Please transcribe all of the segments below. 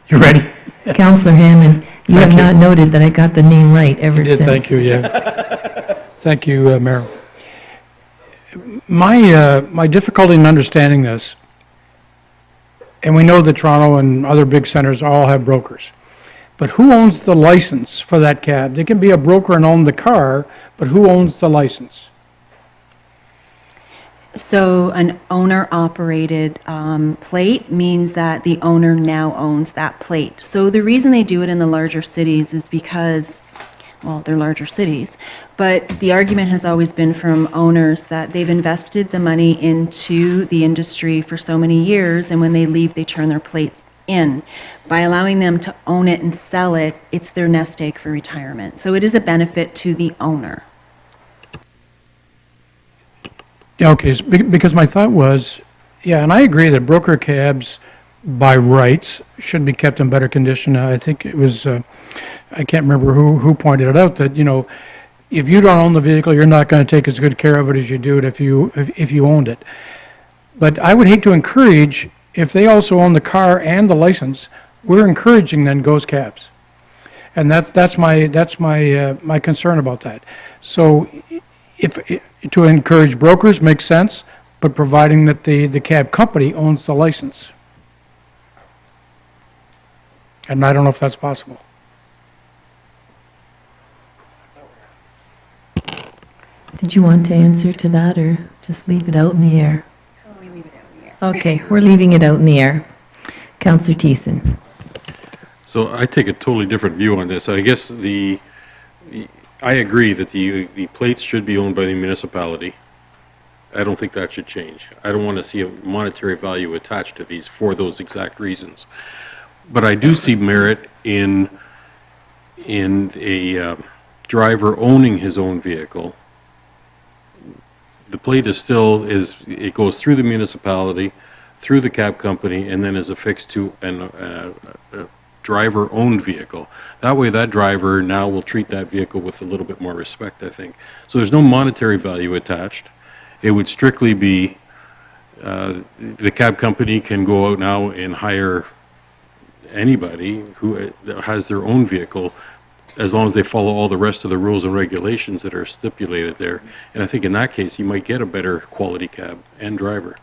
You ready? Councillor Hammond, you have not noted that I got the name right ever You did, since. thank you, yeah. Thank you, Mayor. My difficulty in understanding this, and we know that Toronto and other big centers all have brokers, but who owns the license for that cab? There can be a broker and own the car, but who owns the license? So an owner-operated plate means that the owner now owns that plate. So the reason they do it in the larger cities is because, well, they're larger cities, but the argument has always been from owners that they've invested the money into the industry for so many years, and when they leave, they turn their plates in. By allowing them to own it and sell it, it's their nest egg for retirement. So it is a benefit to the owner. Yeah, okay, because my thought was, yeah, and I agree that broker cabs by rights should be kept in better condition. I think it was, I can't remember who pointed it out, that, you know, if you don't own the vehicle, you're not going to take as good care of it as you do it if you owned it. But I would hate to encourage, if they also own the car and the license, we're encouraging then ghost cabs. And that's my concern about that. So if to encourage brokers makes sense, but providing that the cab company owns the license. And I don't know if that's possible. Did you want to answer to that, or just leave it out in the air? Oh, we leave it out in the air. Okay, we're leaving it out in the air. Councillor Thiessen. So I take a totally different view on this. I guess I agree that the plates should be owned by the municipality. I don't think that should change. I don't want to see a monetary value attached to these for those exact reasons. But I do see merit in a driver owning his own vehicle. The plate is still, it goes through the municipality, through the cab company, and then is affixed to a driver-owned vehicle. That way that driver now will treat that vehicle with a little bit more respect, I think. So there's no monetary value attached. It would strictly be, the cab company can go out now and hire anybody who has their own vehicle, as long as they follow all the rest of the rules and regulations that are stipulated there. And I think in that case, you might get a better quality cab and driver.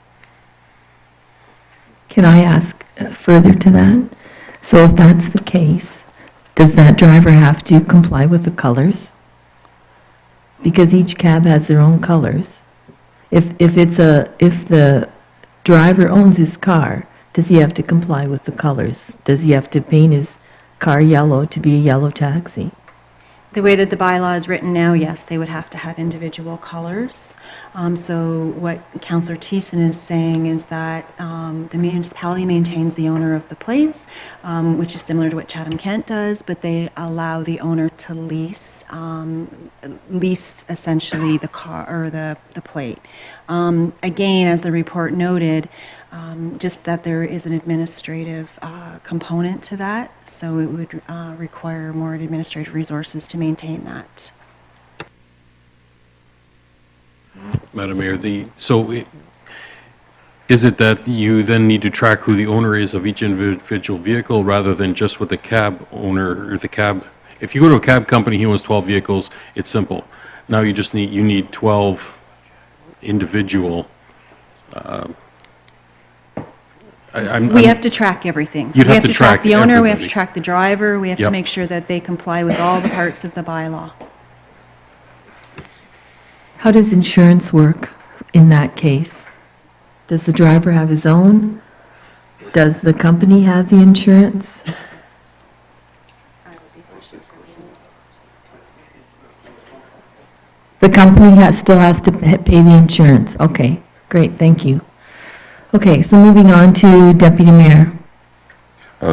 Can I ask further to that? So if that's the case, does that driver have to comply with the colors? Because each cab has their own colors. If the driver owns his car, does he have to comply with the colors? Does he have to paint his car yellow to be a yellow taxi? The way that the bylaw is written now, yes, they would have to have individual colors. So what Councillor Thiessen is saying is that the municipality maintains the owner of the plates, which is similar to what Chatham-Kent does, but they allow the owner to lease essentially the car or the plate. Again, as the report noted, just that there is an administrative component to that, so it would require more administrative resources to maintain that. Madam Mayor, is it that you then need to track who the owner is of each individual vehicle rather than just what the cab owner or the cab? If you go to a cab company, he owns 12 vehicles, it's simple. Now you need 12 individual. We have to track everything. You'd We have have to to track track the owner, we have to everybody. track the driver, we have to Yep. make sure that they comply with all the parts of the bylaw. How does insurance work in that case? Does the driver have his own? Does the company have the insurance? The company still has to pay the insurance. Okay, great, thank you. Okay, so moving on to Deputy Mayor.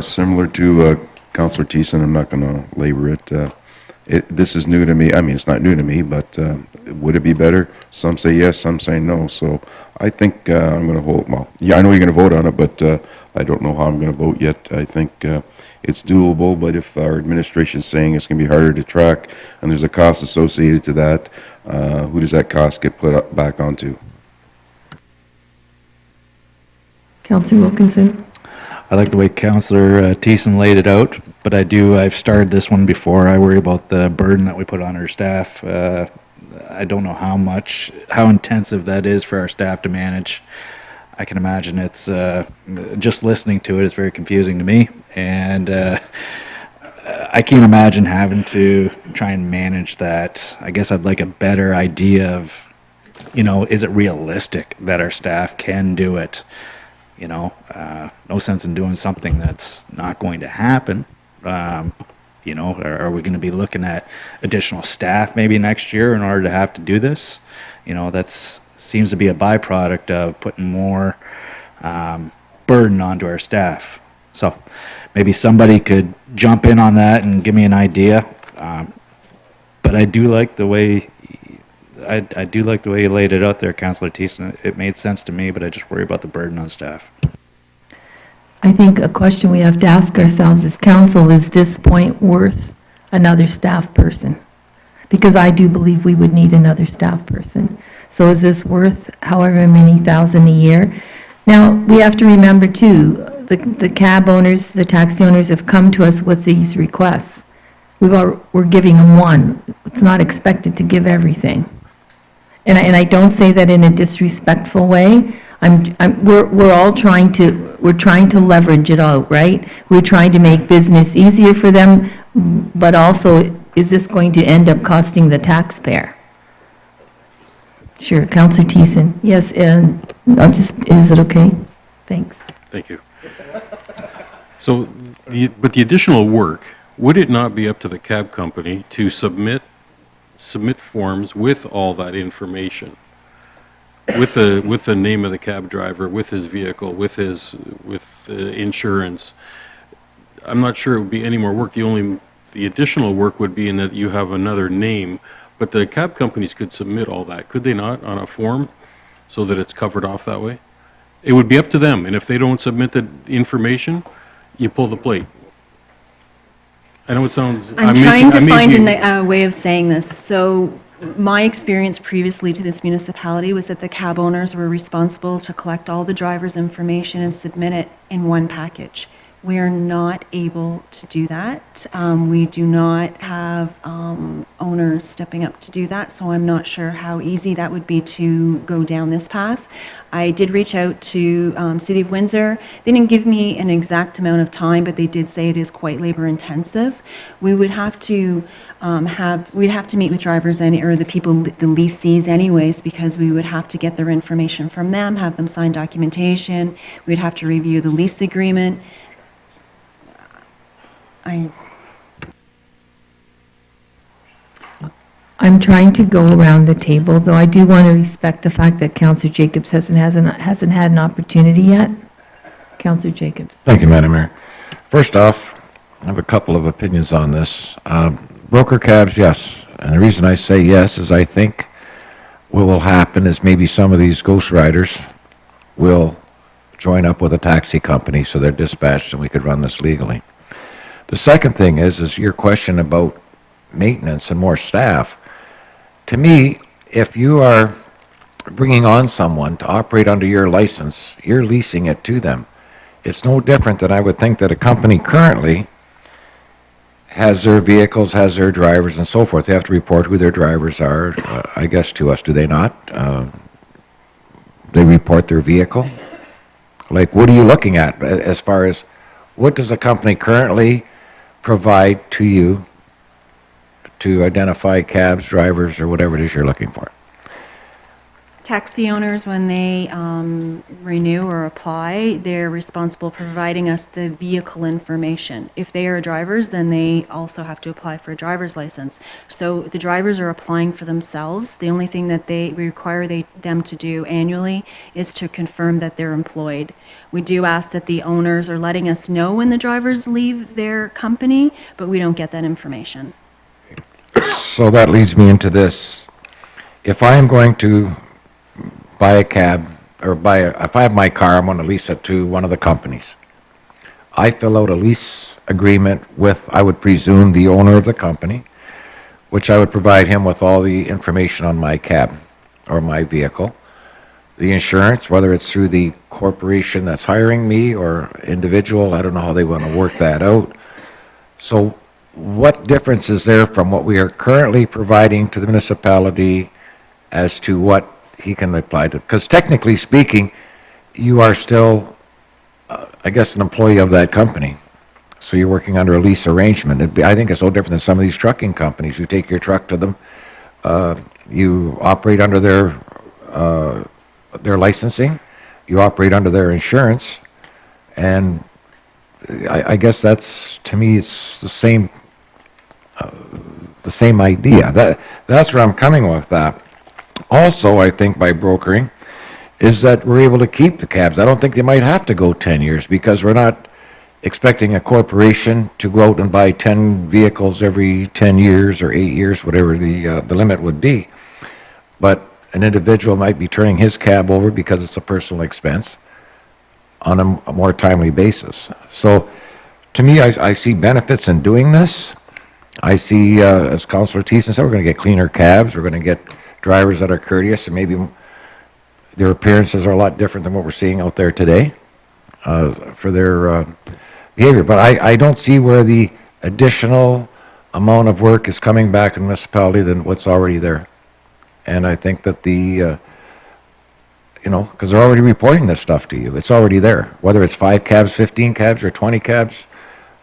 Similar to Councillor Thiessen, I'm not going to labor it. This is new to me. I mean, it's not new to me, but would it be better? Some say yes, some say no. So I think I'm going to vote. Well, yeah, I know you're going to vote on it, but I don't know how I'm going to vote yet. I think it's doable, but if our administration is saying it's going to be harder to track and there's a cost associated to that, who does that cost get put back onto? Councillor Wilkinson? I like the way Councillor Thiessen laid it out, but I've started this one before. I worry about the burden that we put on our staff. I don't know how intensive that is for our staff to manage. I can imagine it's, just listening to it is very confusing to me. And I can't imagine having to try and manage that. I guess I'd like a better idea of, is it realistic that our staff can do it? No sense in doing something that's not going to happen. Are we going to be looking at additional staff maybe next year in order to have to do this? That's seems to be a byproduct of putting more burden onto our staff. So maybe somebody could jump in on that and give me an idea. But I do like the way you laid it out there, Councillor Thiessen. It made sense to me, but I just worry about the burden on staff. I think a question we have to ask ourselves as council, is this point worth another staff person? Because I do believe we would need another staff person. So is this worth however many thousand a year? Now, we have to remember too, the cab owners, the taxi owners have come to us with these requests. We're giving them one. It's not expected to give everything. And I don't say that in a disrespectful way. We're all trying to leverage it out, right? We're trying to make business easier for them, but also, is this going to end up costing the taxpayer? Sure, Councillor Thiessen. Yes, and is it okay? Thanks. Thank you. So, but the additional work, would it not be up to the cab company to submit forms with all that information? With the name of the cab driver, with his vehicle, with insurance. I'm not sure it would be any more work. The additional work would be in that you have another name, but the cab companies could submit all that, could they not, on a form, so that it's covered off that way? It would be up to them, and if they don't submit the information, you pull the plate. I know it sounds... I'm trying to find a way of saying this. So my experience previously to this municipality was that the cab owners were responsible to collect all the driver's information and submit it in one package. We are not able to do that. We do not have owners stepping up to do that, so I'm not sure how easy that would be to go down this path. I did reach out to City of Windsor. They didn't give me an exact amount of time, but they did say it is quite labor intensive. We would have to meet with drivers or the people, the leasees anyways, because we would have to get their information from them, have them sign documentation. We'd have to review the lease agreement. I'm trying to go around the table, though I do want to respect the fact that Councillor Jacobs hasn't had an opportunity yet. Councillor Jacobs. Thank you, Madam Mayor. First off, I have a couple of opinions on this. Broker cabs, yes. And the reason I say yes is I think what will happen is maybe some of these ghost riders will join up with a taxi company so they're dispatched and we could run this legally. The second thing is your question about maintenance and more staff. To me, if you are bringing on someone to operate under your license, you're leasing it to them. It's no different than I would think that a company currently has their vehicles, has their drivers, and so forth. They have to report who their drivers are, I guess, to us, do they not? They report their vehicle. Like, what are you looking at as far as what does a company currently provide to you to identify cabs, drivers, or whatever it is you're looking for? Taxi owners, when they renew or apply, they're responsible for providing us the vehicle information. If they are drivers, then they also have to apply for a driver's license. So the drivers are applying for themselves. The only thing that we require them to do annually is to confirm that they're employed. We do ask that the owners are letting us know when the drivers leave their company, but we don't get that information. So that leads me into this. If I am going to buy a cab, or if I have my car, I'm going to lease it to one of the companies. I fill out a lease agreement with, I would presume, the owner of the company, which I would provide him with all the information on my cab or my vehicle. the insurance, whether it's through the corporation that's hiring me or individual. I don't know how they want to work that out. So what difference is there from what we are currently providing to the municipality as to what he can apply to? Because technically speaking, you are still, I guess, an employee of that company. So you're working under a lease arrangement. I think it's no different than some of these trucking companies. You take your truck to them, you operate under their licensing, you operate under their insurance, and I guess that's, to me, it's the same idea. That's where I'm coming with that. Also, I think by brokering is that we're able to keep the cabs. I don't think they might have to go 10 years because we're not expecting a corporation to go out and buy 10 vehicles every 10 years or 8 years, whatever the limit would be. But an individual might be turning his cab over because it's a personal expense on a more timely basis. So to me, I see benefits in doing this. I see, as Councillor Thiessen said, we're going to get cleaner cabs. We're going to get drivers that are courteous, and maybe their appearances are a lot different than what we're seeing out there today for their behavior. But I don't see where the additional amount of work is coming back in the municipality than what's already there. And I think that because they're already reporting this stuff to you. It's already there. Whether it's 5 cabs, 15 cabs, or 20 cabs,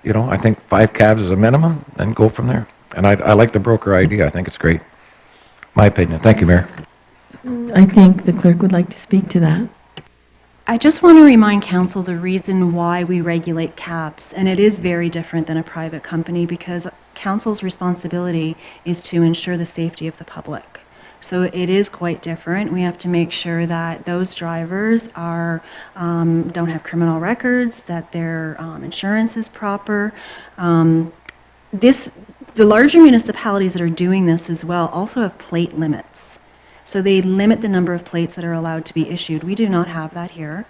I think 5 cabs is a minimum, and go from there. And I like the broker idea. I think it's great. My opinion. Thank you, Mayor. I think the clerk would like to speak to that. I just want to remind council the reason why we regulate cabs, and it is very different than a private company because council's responsibility is to ensure the safety of the public. So it is quite different. We have to make sure that those drivers don't have criminal records, that their insurance is proper. The larger municipalities that are doing this as well also have plate limits. So they limit the number of plates that are allowed to be issued. We do not have that here.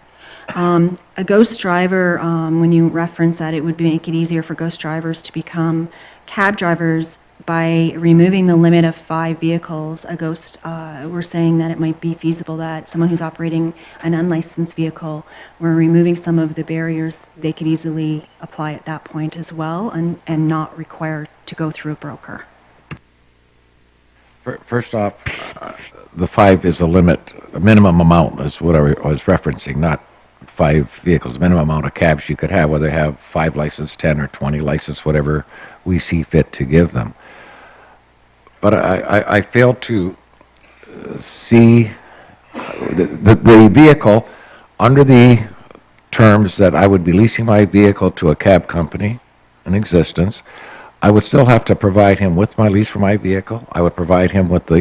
A ghost driver, when you reference that, it would make it easier for ghost drivers to become cab drivers by removing the limit of 5 vehicles. We're saying that it might be feasible that someone who's operating an unlicensed vehicle, we're removing some of the barriers, they could easily apply at that point as well and not require to go through a broker. First off, the 5 is a limit, a minimum amount is what I was referencing, not 5 vehicles, minimum amount of cabs you could have, whether they have 5 license, 10 or 20 license, whatever we see fit to give them. But I fail to see the vehicle under the terms that I would be leasing my vehicle to a cab company in existence. I would still have to provide him with my lease for my vehicle. I would provide him with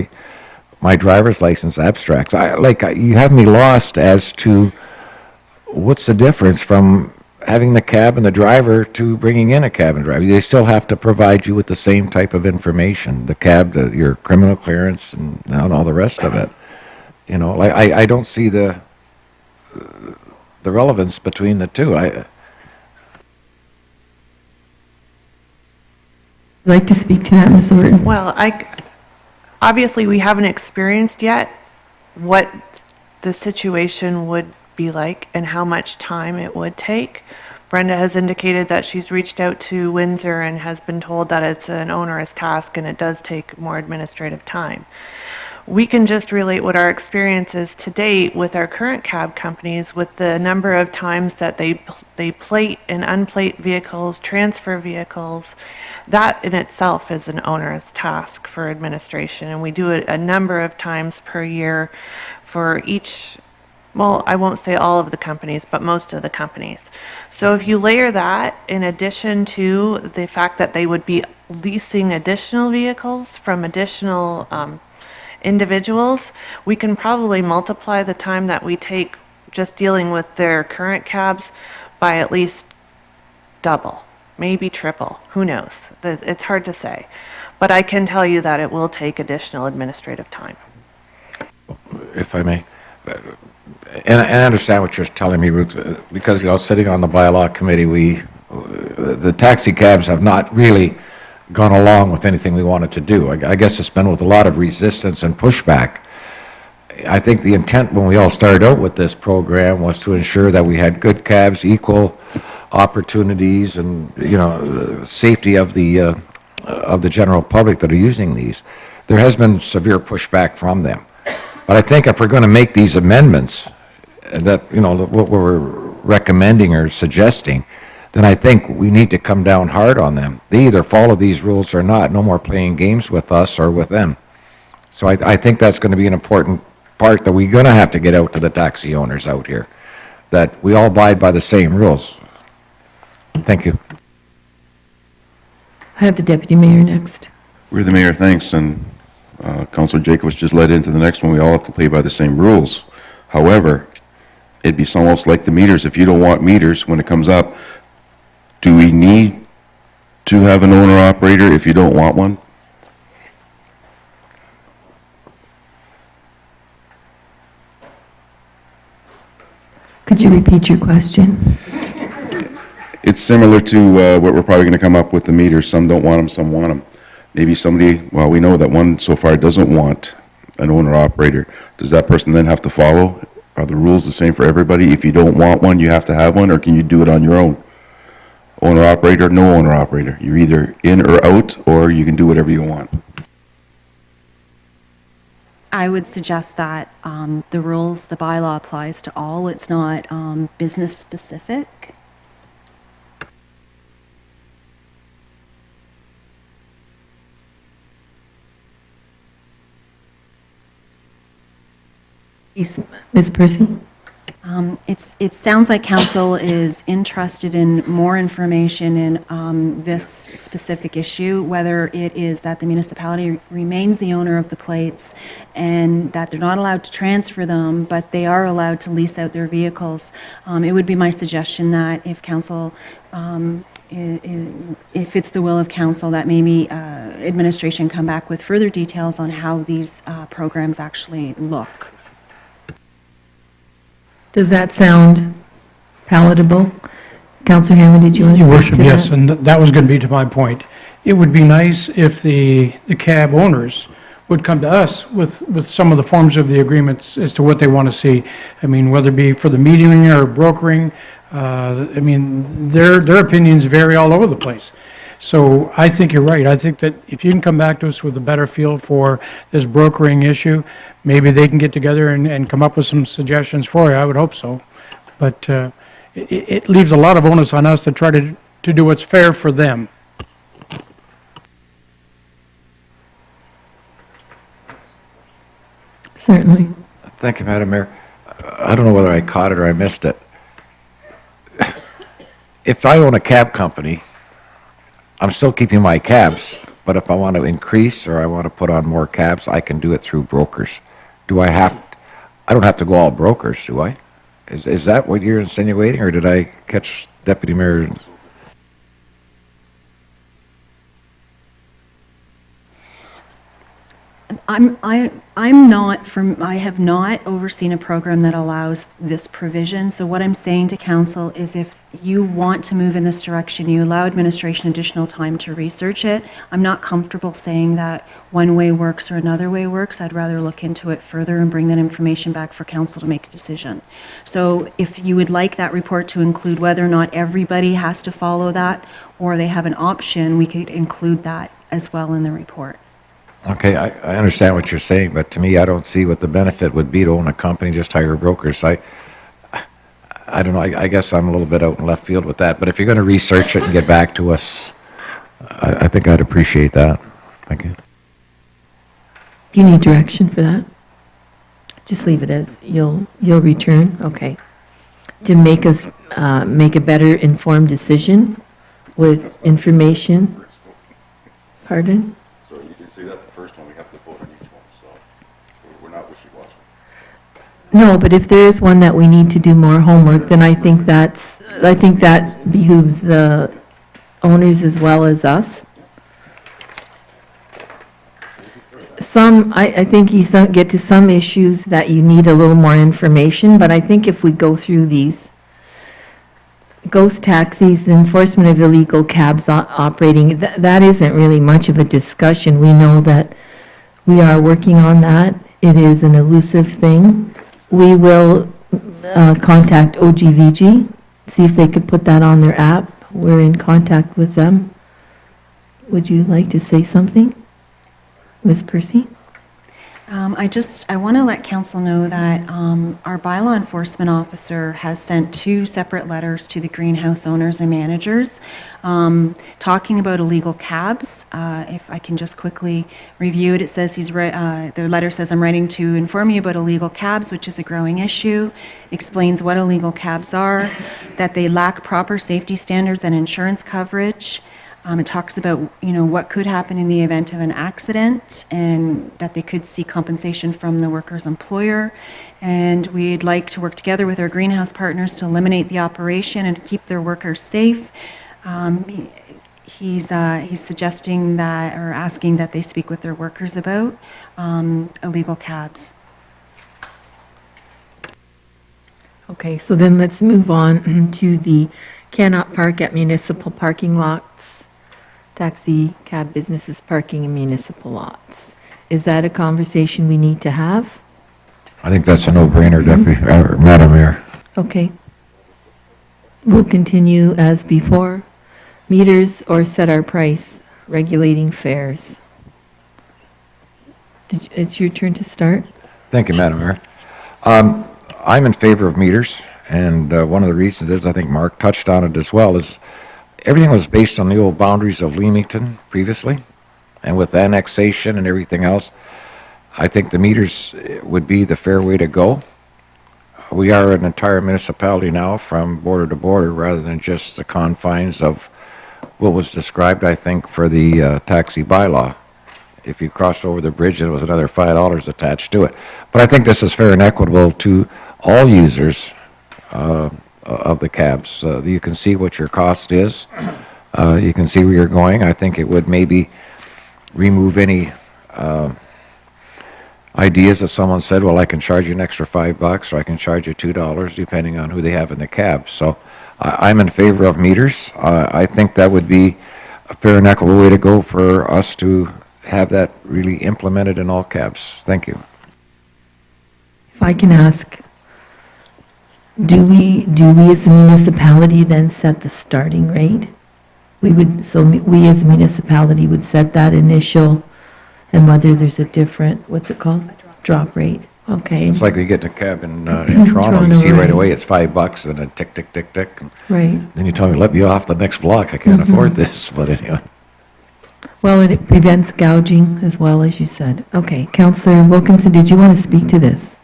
my driver's license abstracts. You have me lost as to what's the difference from having the cab and the driver to bringing in a cab and driver. They still have to provide you with the same type of information, the cab, your criminal clearance, and all the rest of it. I don't see the relevance between the two. Like to speak to that, Ms. Orton? Well, obviously we haven't experienced yet what the situation would be like and how much time it would take. Brenda has indicated that she's reached out to Windsor and has been told that it's an onerous task and it does take more administrative time. We can just relate what our experience is to date with our current cab companies, with the number of times that they plate and unplate vehicles, transfer vehicles. That in itself is an onerous task for administration, and we do it a number of times per year for each, well, I won't say all of the companies, but most of the companies. So if you layer that in addition to the fact that they would be leasing additional vehicles from additional individuals, we can probably multiply the time that we take just dealing with their current cabs by at least double, maybe triple, who knows? It's hard to say. But I can tell you that it will take additional administrative time. If I may. And I understand what you're telling me, Ruth, because, sitting on the bylaw committee, the taxi cabs have not really gone along with anything we wanted to do. I guess it's been with a lot of resistance and pushback. I think the intent when we all started out with this program was to ensure that we had good cabs, equal opportunities, and, you know, safety of the general public that are using these. There has been severe pushback from them. But I think if we're going to make these amendments, that, you know, what we're recommending or suggesting, then I think we need to come down hard on them. They either follow these rules or not. No more playing games with us or with them. So I think that's going to be an important part that we're going to have to get out to the taxi owners out here, that we all abide by the same rules. Thank you. I have the deputy mayor next. We're the mayor, thanks, and Councilor Jacobs just led into the next one. We all have to play by the same rules. However, it'd be almost like the meters. If you don't want meters when it comes up, do we need to have an owner-operator if you don't want one? Could you repeat your question? It's similar to what we're probably going to come up with the meters. Some don't want them, some want them. Maybe somebody, well, we know that one so far doesn't want an owner-operator. Does that person then have to follow? Are the rules the same for everybody? If you don't want one, you have to have one, or can you do it on your own? Owner-operator, no owner-operator. You're either in or out, or you can do whatever you want. I would suggest that the rules, the bylaw applies to all. It's not business specific. Ms. Percy? It sounds like council is interested in more information in this specific issue, whether it is that the municipality remains the owner of the plates and that they're not allowed to transfer them, but they are allowed to lease out their vehicles. It would be my suggestion that if council, if it's the will of council, that maybe administration come back with further details on how these programs actually look. Does that sound palatable? Councillor Hammond, did you want to Your speak worship, to that? yes, and that was going to be to my point. It would be nice if the cab owners would come to us with some of the forms of the agreements as to what they want to see. I mean, whether it be for the metering or brokering, I mean, their opinions vary all over the place. So I think you're right. I think that if you can come back to us with a better feel for this brokering issue, maybe they can get together and come up with some suggestions for you. I would hope so. But it leaves a lot of onus on us to try to do what's fair for them. Certainly. Thank you, Madam Mayor. I don't know whether I caught it or I missed it. If I own a cab company, I'm still keeping my cabs, but if I want to increase or I want to put on more cabs, I can do it through brokers. I don't have to go all brokers, do I? Is that what you're insinuating, or did I catch Deputy Mayor? I have not overseen a program that allows this provision. So what I'm saying to council is if you want to move in this direction, you allow administration additional time to research it. I'm not comfortable saying that one way works or another way works. I'd rather look into it further and bring that information back for council to make a decision. So if you would like that report to include whether or not everybody has to follow that or they have an option, we could include that as well in the report. Okay, I understand what you're saying, but to me, I don't see what the benefit would be to own a company, just hire brokers. I don't know, I guess I'm a little bit out in left field with that, but if you're going to research it and get back to us, I think I'd appreciate that. Thank you. Do you need direction for that? Just leave it as you'll return? Okay. To make us make a better informed decision with information? Pardon? So you can say that the first one, we have to vote on each one, so we're not wishy-washy. No, but if there is one that we need to do more homework, then I think that behooves the owners as well as us. I think you get to some issues that you need a little more information, but I think if we go through these ghost taxis, the enforcement of illegal cabs operating, that isn't really much of a discussion. We know that we are working on that. it is an elusive thing. We will contact OGVG, see if they could put that on their app. We're in contact with them. Would you like to say something, Ms. Percy? I want to let council know that our bylaw enforcement officer has sent 2 separate letters to the greenhouse owners and managers talking about illegal cabs. If I can just quickly review it, it says the letter says, I'm writing to inform you about illegal cabs, which is a growing issue, explains what illegal cabs are, that they lack proper safety standards and insurance coverage. It talks about, what could happen in the event of an accident and that they could seek compensation from the worker's employer. And we'd like to work together with our greenhouse partners to eliminate the operation and keep their workers safe. He's suggesting that, or asking that they speak with their workers about illegal cabs. Okay, so then let's move on to the cannot park at municipal parking lots. Taxi cab businesses parking in municipal lots. Is that a conversation we need to have? I think that's a no-brainer, Deputy, Madam Mayor. Okay. We'll continue as before. Meters or set our price, regulating fares. It's your turn to start. Thank you, Madam Mayor. I'm in favor of meters, and one of the reasons is, I think Mark touched on it as well, is everything was based on the old boundaries of Leamington previously, and with annexation and everything else, I think the meters would be the fair way to go. We are an entire municipality now from border to border rather than just the confines of what was described, I think, for the taxi bylaw. If you crossed over the bridge, there was another $5 attached to it. But I think this is fair and equitable to all users of the cabs. You can see what your cost is. You can see where you're going. I think it would maybe remove any ideas that someone said, well, I can charge you an extra $5 or I can charge you $2 depending on who they have in the cab. So I'm in favor of meters. I think that would be a fair and equitable way to go for us to have that really implemented in all cabs. Thank you. If I can ask, do we as a municipality then set the starting rate? We as a municipality would set that initial, and whether there's a different, what's it called? Drop rate. Okay. It's like we get in a cab in Toronto, you see right away it's $5 and then tick, tick, tick, tick. Right. Then you tell me, let me off the next block. I can't afford this, but anyway. Well, and it prevents gouging as well, as you said. Okay, Councillor Wilkinson, did you want to speak to this?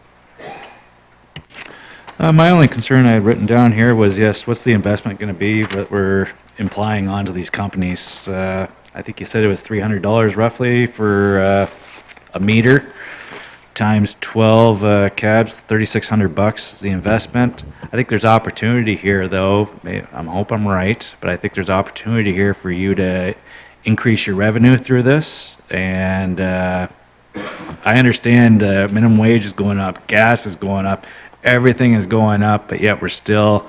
My only concern I had written down here was, yes, what's the investment going to be that we're implying onto these companies? I think you said it was $300 roughly for a meter times 12 cabs, $3,600 is the investment. I think there's opportunity here, though. I hope I'm right, but I think there's opportunity here for you to increase your revenue through this. And I understand minimum wage is going up, gas is going up, everything is going up, but yet we're still,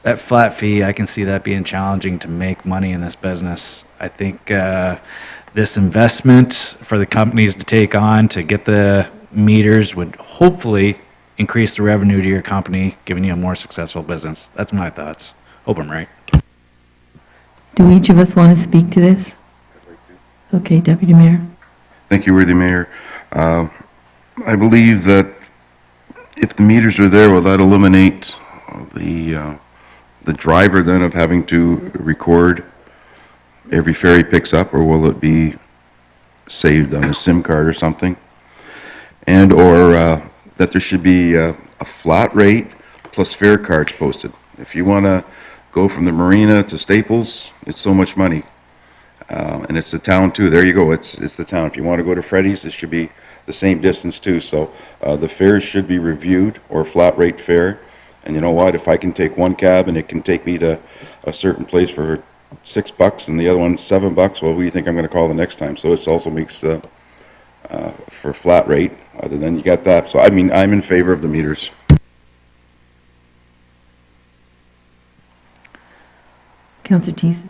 that flat fee, I can see that being challenging to make money in this business. I think this investment for the companies to take on to get the meters would hopefully increase the revenue to your company, giving you a more successful business. That's my thoughts. Hope I'm right. Do each of us want to speak to this? Okay, Deputy Mayor. Thank you, worthy Mayor. I believe that if the meters are there, will that eliminate the driver then of having to record every fare he picks up, or will it be saved on a SIM card or something? And or that there should be a flat rate plus fare cards posted. If you want to go from the marina to Staples, it's so much money. And it's the town too. There you go. It's the town. If you want to go to Freddy's, it should be the same distance too. So the fares should be reviewed, or flat rate fare. And you know what? If I can take one cab and it can take me to a certain place for $6 and the other one's $7, well, who do you think I'm going to call the next time? So it also makes for flat rate. Other than you got that. So I mean, I'm in favor of the meters. Councillor Thiessen.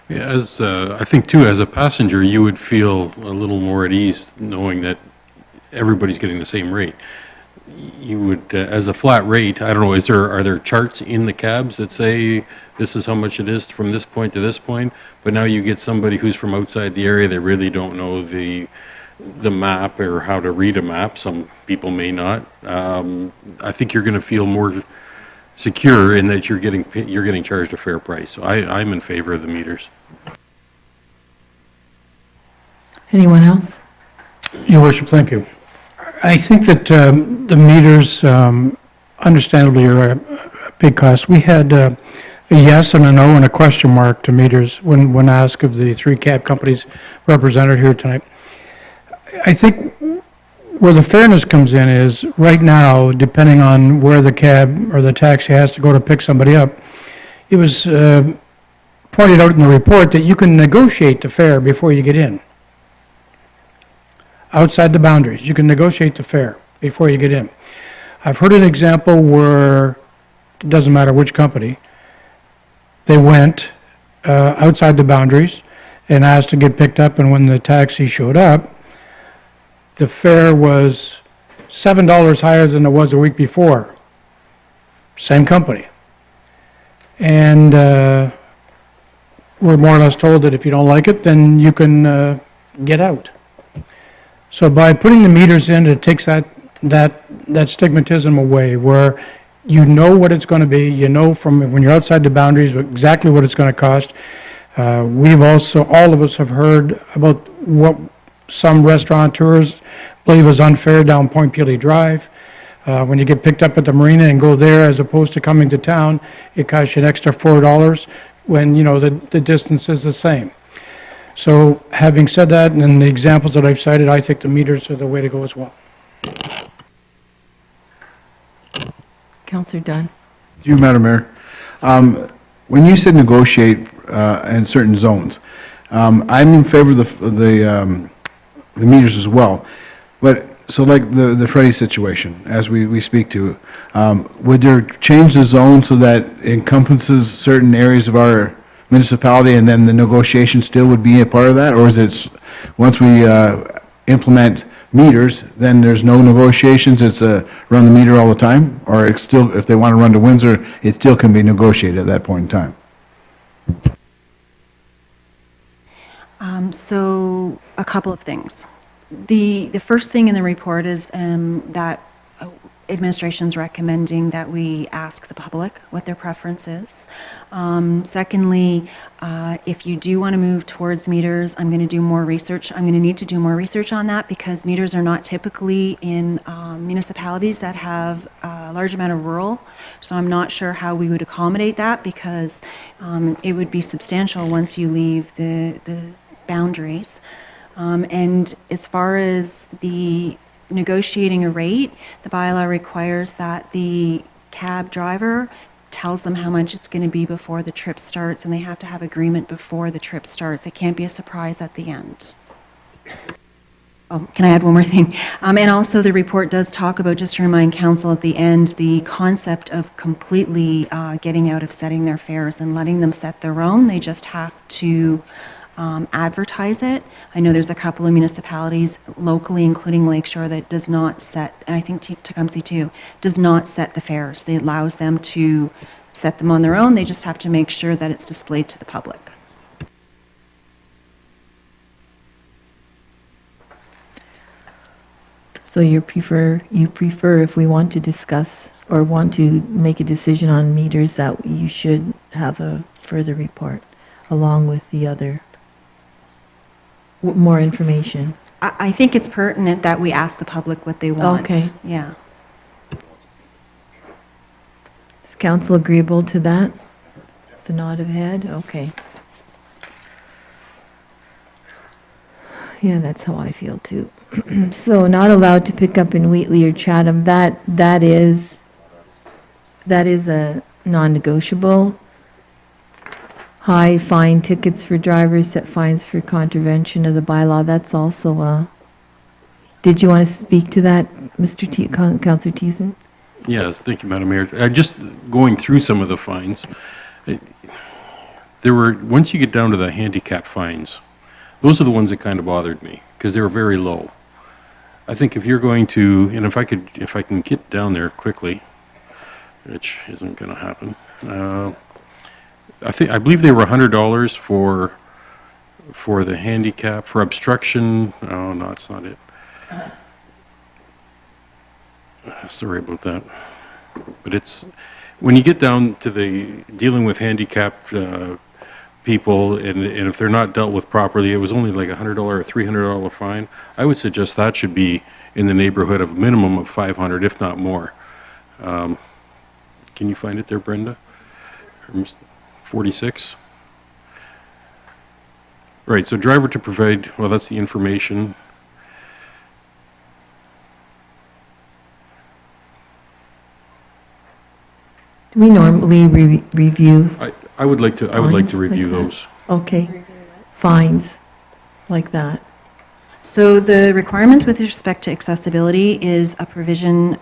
As, I think too, as a passenger, you would feel a little more at ease knowing that everybody's getting the same rate. You would, as a flat rate, I don't know, are there charts in the cabs that say this is how much it is from this point to this point? But now you get somebody who's from outside the area, they really don't know the map or how to read a map. Some people may not. I think you're going to feel more secure in that you're getting charged a fair price. So I'm in favor of the meters. Anyone else? Your worship, thank you. I think that the meters understandably are a big cost. We had a yes and a no and a question mark to meters when asked of the three cab companies represented here tonight. I think where the fairness comes in is right now, depending on where the cab or the taxi has to go to pick somebody up, it was pointed out in the report that you can negotiate the fare before you get in. Outside the boundaries, you can negotiate the fare before you get in. I've heard an example where, it doesn't matter which company, they went outside the boundaries and asked to get picked up, and when the taxi showed up, the fare was $7 higher than it was a week before. Same company. And we're more or less told that if you don't like it, then you can get out. So by putting the meters in, it takes that stigmatism away, where you know what it's going to be, you know from when you're outside the boundaries exactly what it's going to cost. We've also, all of us have heard about what some restaurateurs believe is unfair down Point Pelee Drive. When you get picked up at the marina and go there as opposed to coming to town, it costs you an extra $4 when, you know, the distance is the same. So having said that, and the examples that I've cited, I think the meters are the way to go as well. Councillor Dunn. Through you, Madam Mayor. When you said negotiate in certain zones, I'm in favor of the meters as well. But, so like the Freddie situation, as we speak to, would there change the zone so that it encompasses certain areas of our municipality, and then the negotiation still would be a part of that? Or is it, once we implement meters, then there's no negotiations, it's run the meter all the time? Or it's still, if they want to run to Windsor, it still can be negotiated at that point in time? So a couple of things. The first thing in the report is that administration's recommending that we ask the public what their preference is. Secondly, if you do want to move towards meters, I'm going to do more research. I'm going to need to do more research on that, because meters are not typically in municipalities that have a large amount of rural. So I'm not sure how we would accommodate that, because it would be substantial once you leave the boundaries. And as far as the negotiating a rate, the bylaw requires that the cab driver tells them how much it's going to be before the trip starts, and they have to have agreement before the trip starts. It can't be a surprise at the end. Oh, can I add one more thing? And also the report does talk about, just to remind council at the end, the concept of completely getting out of setting their fares and letting them set their own. They just have to advertise it. I know there's a couple of municipalities locally, including Lakeshore, that does not set, and I think Tecumseh too, does not set the fares. It allows them to set them on their own. They just have to make sure that it's displayed to the public. So you prefer if we want to discuss or want to make a decision on meters, that you should have a further report along with the other more information. I think it's pertinent that we ask the public what they want. Okay. Yeah. Is council agreeable to that? The nod of head? Okay. Yeah, that's how I feel too. So not allowed to pick up in Wheatley or Chatham, that is a non-negotiable. High fine tickets for drivers, set fines for contravention of the bylaw, that's also a, did you want to speak to that, Councillor Thiessen? Yes, thank you, Madam Mayor. Just going through some of the fines, once you get down to the handicap fines, those are the ones that kind of bothered me, because they were very low. I think if you're going to, and if I can get down there quickly, which isn't going to happen, I believe they were $100 for the handicap, for obstruction. Oh, no, that's not it. Sorry about that. But it's, when you get down to the dealing with handicapped people, and if they're not dealt with properly, it was only like $100 or $300 fine. I would suggest that should be in the neighborhood of a minimum of 500, if not more. Can you find it there, Brenda? 46? Right, so driver to provide, well, that's the information. Do we normally review? I would like to Fines review like that? those. Okay. Fines like that. So the requirements with respect to accessibility is a provision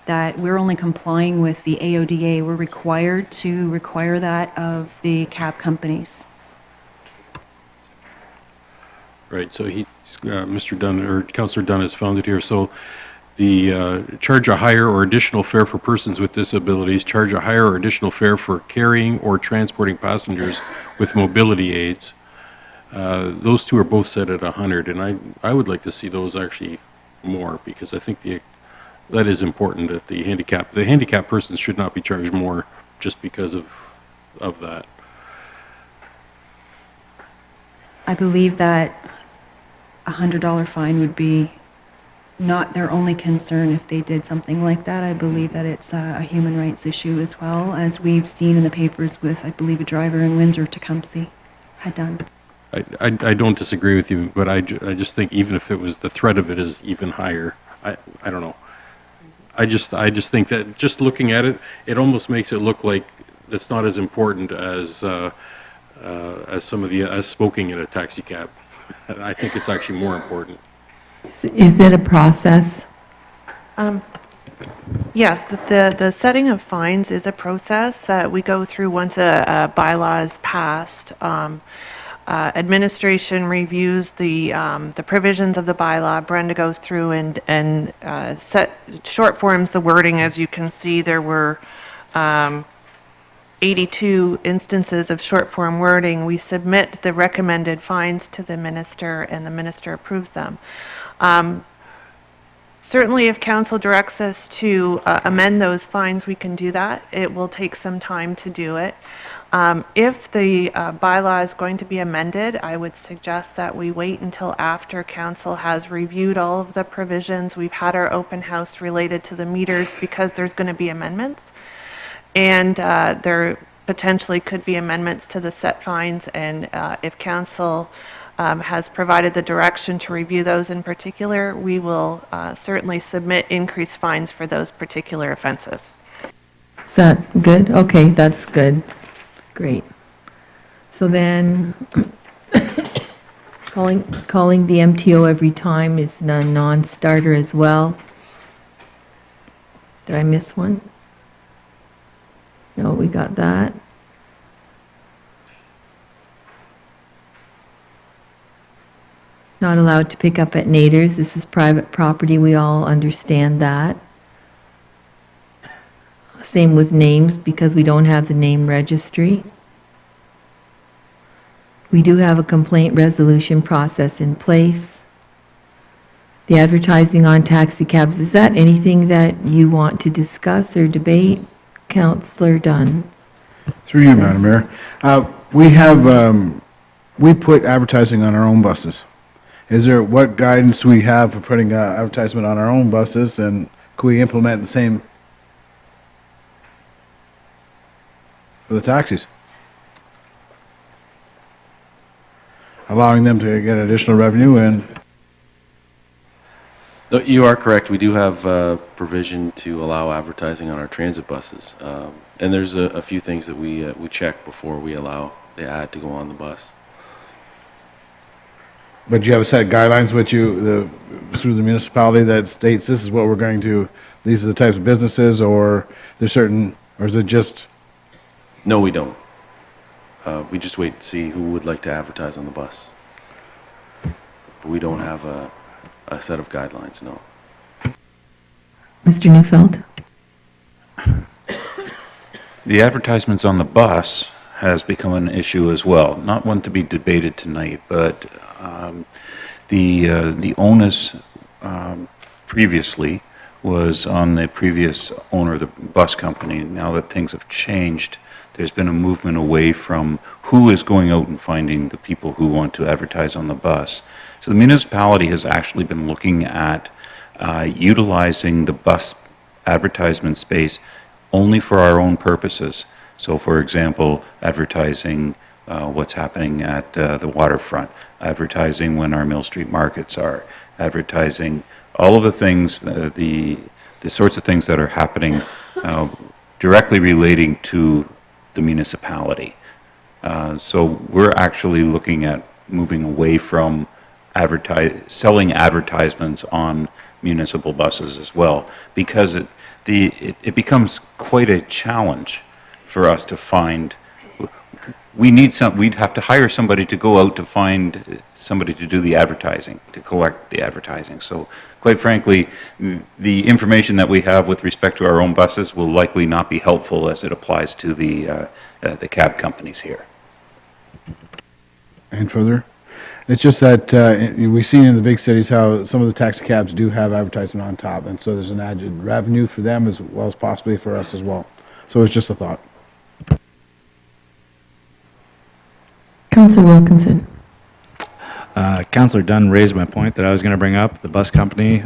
that we're only complying with the AODA. We're required to require that of the cab companies. Right, so Mr. Dunn, or Councillor Dunn has found it here. So the charge a higher or additional fare for persons with disabilities, charge a higher or additional fare for carrying or transporting passengers with mobility aids. Those two are both set at 100, and I would like to see those actually more, because I think that is important that the handicapped persons should not be charged more just because of that. I believe that a $100 fine would be not their only concern if they did something like that. I believe that it's a human rights issue as well, as we've seen in the papers with, I believe, a driver in Windsor-Tecumseh had done. I don't disagree with you, but I just think even if it was, the threat of it is even higher. I don't know. I just think that just looking at it, it almost makes it look like it's not as important as as smoking in a taxi cab. I think it's actually more important. Is it a process? Yes, the setting of fines is a process that we go through once a bylaw is passed. Administration reviews the provisions of the bylaw. Brenda goes through and short forms the wording. As you can see, there were 82 instances of short form wording. We submit the recommended fines to the minister, and the minister approves them. Certainly, if council directs us to amend those fines, we can do that. It will take some time to do it. If the bylaw is going to be amended, I would suggest that we wait until after council has reviewed all of the provisions. We've had our open house related to the meters, because there's going to be amendments. And there potentially could be amendments to the set fines. And if council has provided the direction to review those in particular, we will certainly submit increased fines for those particular offenses. Is that good? Okay, that's good. Great. So then, calling the MTO every time is a non-starter as well. Did I miss one? No, we got that. Not allowed to pick up at Nader's. This is private property. We all understand that. Same with names, because we don't have the name registry. We do have a complaint resolution process in place. The advertising on taxi cabs, is that anything that you want to discuss or debate? Councillor Dunn. Through you, Madam Mayor. We put advertising on our own buses. What guidance do we have for putting advertisement on our own buses, and could we implement the same for the taxis? Allowing them to get additional revenue and... No, you are correct. We do have provision to allow advertising on our transit buses. And there's a few things that we check before we allow the ad to go on the bus. But do you have a set of guidelines with you through the municipality that states this is what we're going to, these are the types of businesses, or there's certain, or is it just... No, we don't. we just wait to see who would like to advertise on the bus. But we don't have a set of guidelines, no. Mr. Neufeld? The advertisements on the bus has become an issue as well. Not one to be debated tonight, but the onus previously was on the previous owner of the bus company. Now that things have changed, there's been a movement away from who is going out and finding the people who want to advertise on the bus. So the municipality has actually been looking at utilizing the bus advertisement space only for our own purposes. So for example, advertising what's happening at the waterfront, advertising when our Mill Street markets are, advertising all of the things, the sorts of things that are happening directly relating to the municipality. So we're actually looking at moving away from selling advertisements on municipal buses as well, because it becomes quite a challenge for us to find. We'd have to hire somebody to go out to find somebody to do the advertising, to collect the advertising. So quite frankly, the information that we have with respect to our own buses will likely not be helpful as it applies to the cab companies here. And further? It's just that we've seen in the big cities how some of the taxi cabs do have advertisement on top, and so there's an added revenue for them as well as possibly for us as well. So it's just a thought. Councillor Wilkinson? Councillor Dunn raised my point that I was going to bring up, the bus company.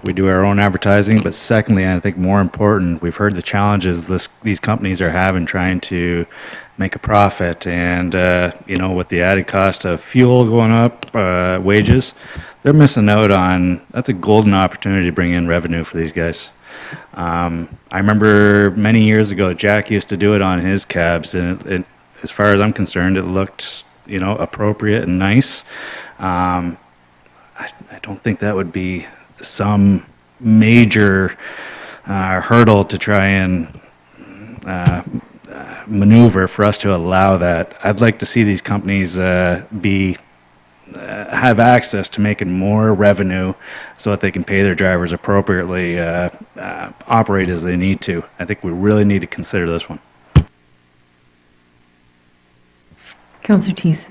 We do our own advertising, but secondly, and I think more important, we've heard the challenges these companies are having trying to make a profit, and with the added cost of fuel going up, wages, they're missing out on, that's a golden opportunity to bring in revenue for these guys. I remember many years ago, Jack used to do it on his cabs, and as far as I'm concerned, it looked, appropriate and nice. I don't think that would be some major hurdle to try and maneuver for us to allow that. I'd like to see these companies have access to making more revenue so that they can pay their drivers appropriately, operate as they need to. I think we really need to consider this one. Councillor Thiessen?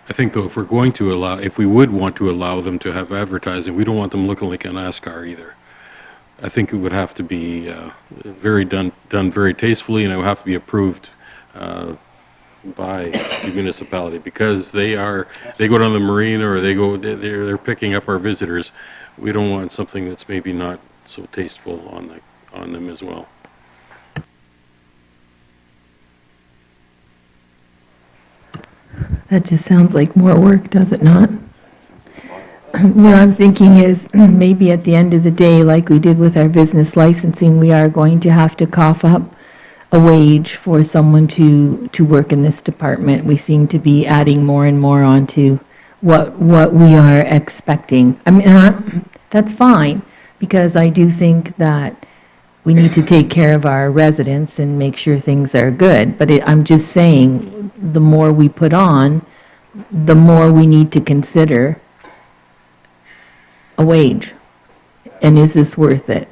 I think though, if we would want to allow them to have advertising, we don't want them looking like an NASCAR either. I think it would have to be done very tastefully, and it would have to be approved by the municipality, because they go down the marina, or they're picking up our visitors. We don't want something that's maybe not so tasteful on them as well. That just sounds like more work, does it not? What I'm thinking is maybe at the end of the day, like we did with our business licensing, we are going to have to cough up a wage for someone to work in this department. We seem to be adding more and more onto what we are expecting. I mean, that's fine, because I do think that we need to take care of our residents and make sure things are good. But I'm just saying, the more we put on, the more we need to consider a wage. And is this worth it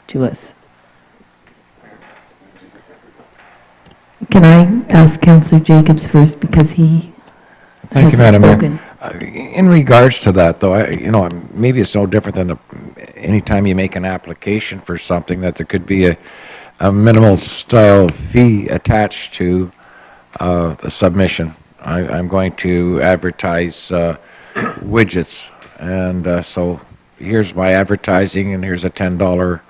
to us? Can I ask Councillor Jacobs first, because he Thank you, hasn't Madam spoken? Mayor. In regards to that, though, maybe it's no different than anytime you make an application for something, that there could be a minimal style fee attached to the submission. I'm going to advertise widgets, and so here's my advertising, and here's a $10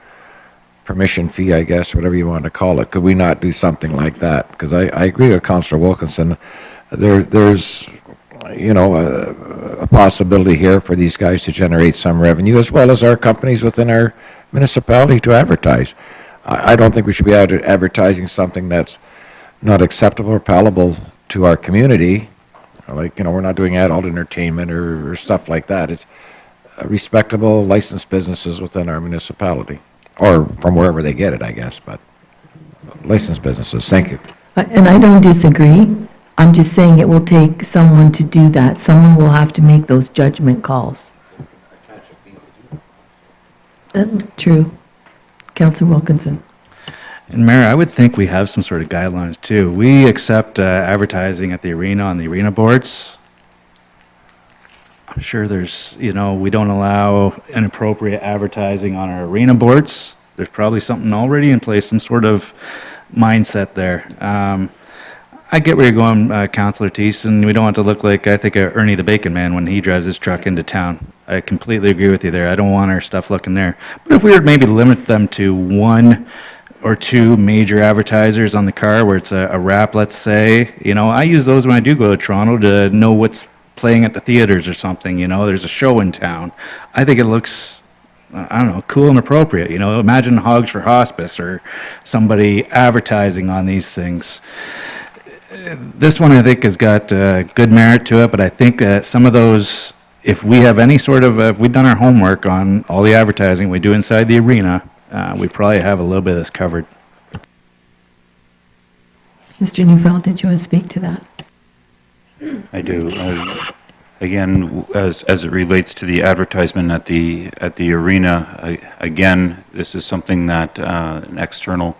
permission fee, I guess, whatever you want to call it. Could we not do something like that? Because I agree with Councillor Wilkinson. There's a possibility here for these guys to generate some revenue, as well as our companies within our municipality to advertise. I don't think we should be advertising something that's not acceptable or palatable to our community. Like, we're not doing adult entertainment or stuff like that. It's respectable licensed businesses within our municipality, or from wherever they get it, I guess, but licensed businesses. Thank you. And I don't disagree. I'm just saying it will take someone to do that. Someone will have to make those judgment calls. True. Councillor Wilkinson. And Mayor, I would think we have some sort of guidelines too. We accept advertising at the arena on the arena boards. I'm sure there's, you know, we don't allow inappropriate advertising on our arena boards. There's probably something already in place, some sort of mindset there. I get where you're going, Councillor Thiessen. We don't want to look like, I think, Ernie the Bacon Man when he drives his truck into town. I completely agree with you there. I don't want our stuff looking there. But if we were to maybe limit them to 1 or 2 major advertisers on the car where it's a wrap, let's say, you know, I use those when I do go to Toronto to know what's playing at the theaters or something, you know, there's a show in town. I think it looks, I don't know, cool and appropriate, you know, imagine Hogs for Hospice or somebody advertising on these things. This one I think has got good merit to it, but I think that some of those, if we have any sort of, if we've done our homework on all the advertising we do inside the arena, we probably have a little bit of this covered. Mr. Neufeld, did you want to speak to that? I do. Again, as it relates to the advertisement at the arena, again, this is something that an external,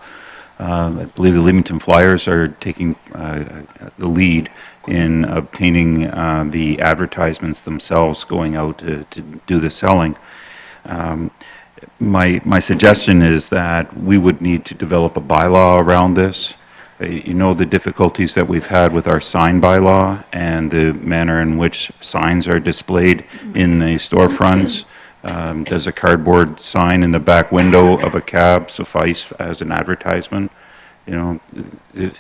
I believe the Leamington Flyers are taking the lead in obtaining the advertisements themselves, going out to do the selling. My suggestion is that we would need to develop a bylaw around this. You know the difficulties that we've had with our sign bylaw and the manner in which signs are displayed in the storefronts. Does a cardboard sign in the back window of a cab suffice as an advertisement? You know,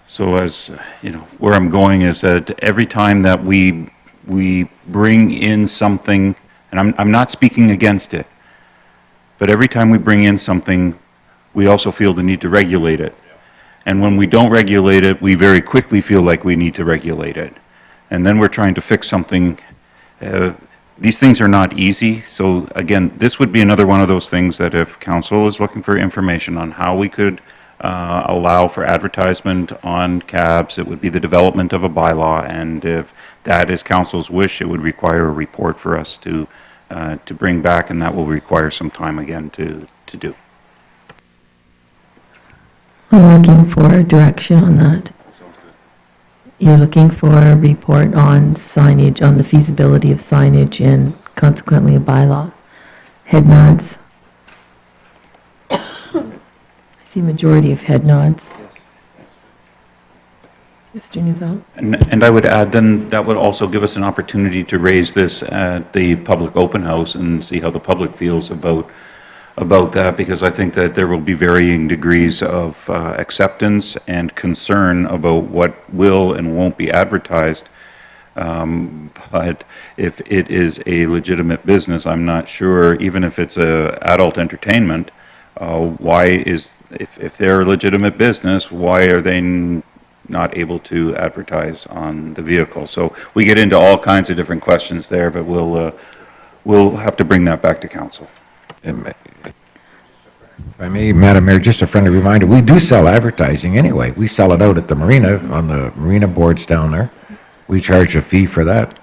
so as you know, where I'm going is that every time that we bring in something, and I'm not speaking against it, but every time we bring in something, we also feel the need to regulate it. And when we don't regulate it, we very quickly feel like we need to regulate it. And then we're trying to fix something. These things are not easy. So again, this would be another one of those things that if council is looking for information on how we could allow for advertisement on cabs, it would be the development of a bylaw. And if that is council's wish, it would require a report for us to bring back, and that will require some time again to do. I'm looking for direction on that. You're looking for a report on signage, on the feasibility of signage and consequently a bylaw. Head nods. I see majority of head nods. Mr. Neufeld? And I would add then that would also give us an opportunity to raise this at the public open house and see how the public feels about that, because I think that there will be varying degrees of acceptance and concern about what will and won't be advertised. But if it is a legitimate business, I'm not sure, even if it's adult entertainment, if they're a legitimate business, why are they not able to advertise on the vehicle? So we get into all kinds of different questions there, but we'll have to bring that back to council. If I may, Madam Mayor, just a friendly reminder, we do sell advertising anyway. We sell it out at the marina, on the marina boards down there. We charge a fee for that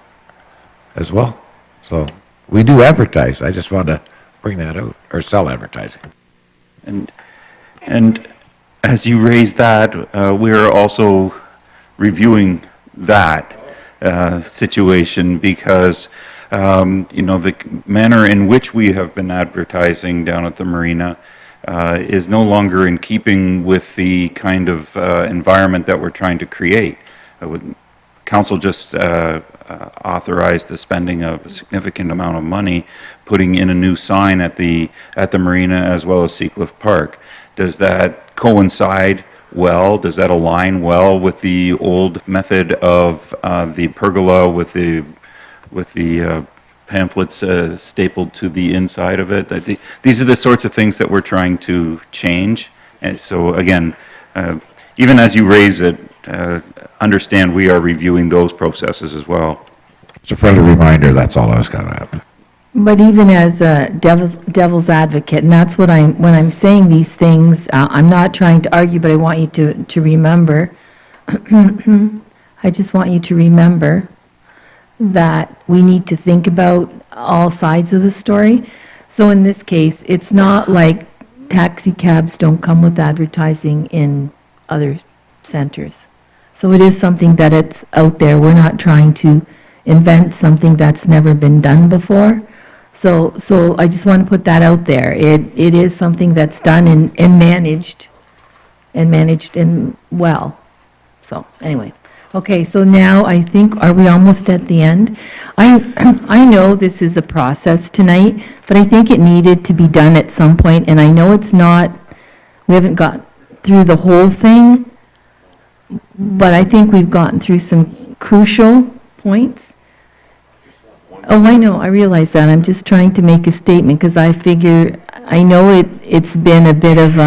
as well. So we do advertise. I just wanted to bring that out, or sell advertising. And as you raise that, we're also reviewing that situation because you know, the manner in which we have been advertising down at the marina is no longer in keeping with the kind of environment that we're trying to create. Council just authorized the spending of a significant amount of money putting in a new sign at the marina as well as Seacliff Park. Does that coincide well? Does that align well with the old method of the pergola with the pamphlets stapled to the inside of it? These are the sorts of things that we're trying to change. And so again, even as you raise it, understand we are reviewing those processes as well. It's a friendly reminder, that's all I was going to add. But even as a devil's advocate, and that's what when I'm saying these things, I'm not trying to argue, but I want you to remember, I just want you to remember that we need to think about all sides of the story. So in this case, it's not like taxi cabs don't come with advertising in other centers. So it is something that it's out there. We're not trying to invent something that's never been done before. So I just want to put that out there. It is something that's done and managed and well. So anyway, okay, so now I think, are we almost at the end? I know this is a process tonight, but I think it needed to be done at some point, and I know it's not, we haven't got through the whole thing, but I think we've gotten through some crucial points. Oh, I know, I realize that. I'm just trying to make a statement, because I figure, I know it's been a bit of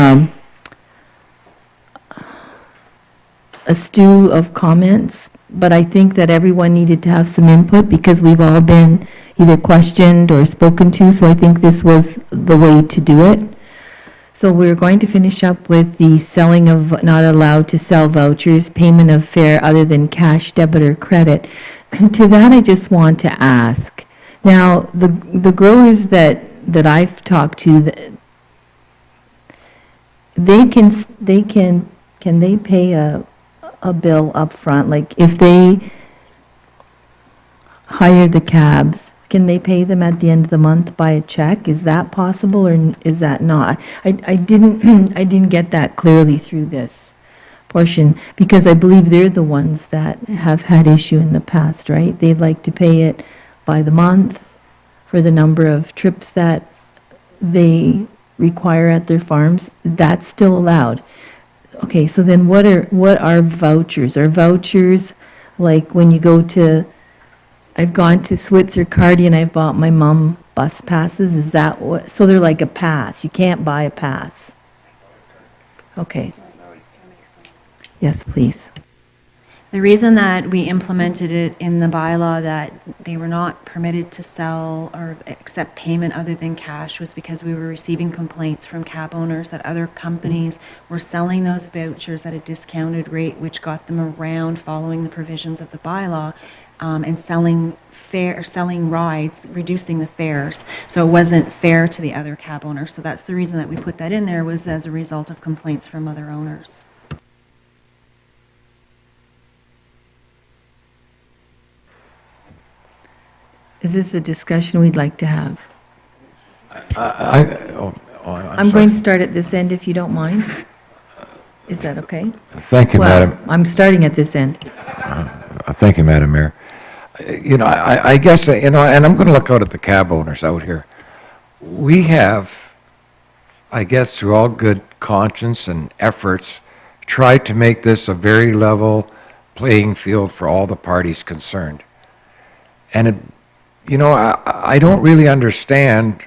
a stew of comments, but I think that everyone needed to have some input, because we've all been either questioned or spoken to, so I think this was the way to do it. So we're going to finish up with the selling of not allowed to sell vouchers, payment of fare other than cash, debit, or credit. To that, I just want to ask. Now, the growers that I've talked to, can they pay a bill up front? Like, if they hire the cabs, can they pay them at the end of the month by a check? Is that possible, or is that not? I didn't get that clearly through this portion, because I believe they're the ones that have had issue in the past, right? They'd like to pay it by the month for the number of trips that they require at their farms. That's still allowed. Okay, so then what are vouchers? Are vouchers like when you go to, I've gone to Switzer Cardi and I've bought my mom bus passes, is that what, so they're like a pass, you can't buy a pass? Okay. Yes, please. The reason that we implemented it in the bylaw that they were not permitted to sell or accept payment other than cash was because we were receiving complaints from cab owners that other companies were selling those vouchers at a discounted rate, which got them around following the provisions of the bylaw, and selling rides, reducing the fares. So it wasn't fair to the other cab owners. So that's the reason that we put that in there, was as a result of complaints from other owners. Is this a discussion we'd like to have? I'm I'm going to start at this end if you don't mind. Is that okay? Thank you, Madam. Well, I'm starting at this end. Thank you, Madam Mayor. You know, I guess, you know, and I'm going to look out at the cab owners out here. We have, I guess, through all good conscience and efforts, tried to make this a very level playing field for all the parties concerned. And, it, you know, I don't really understand,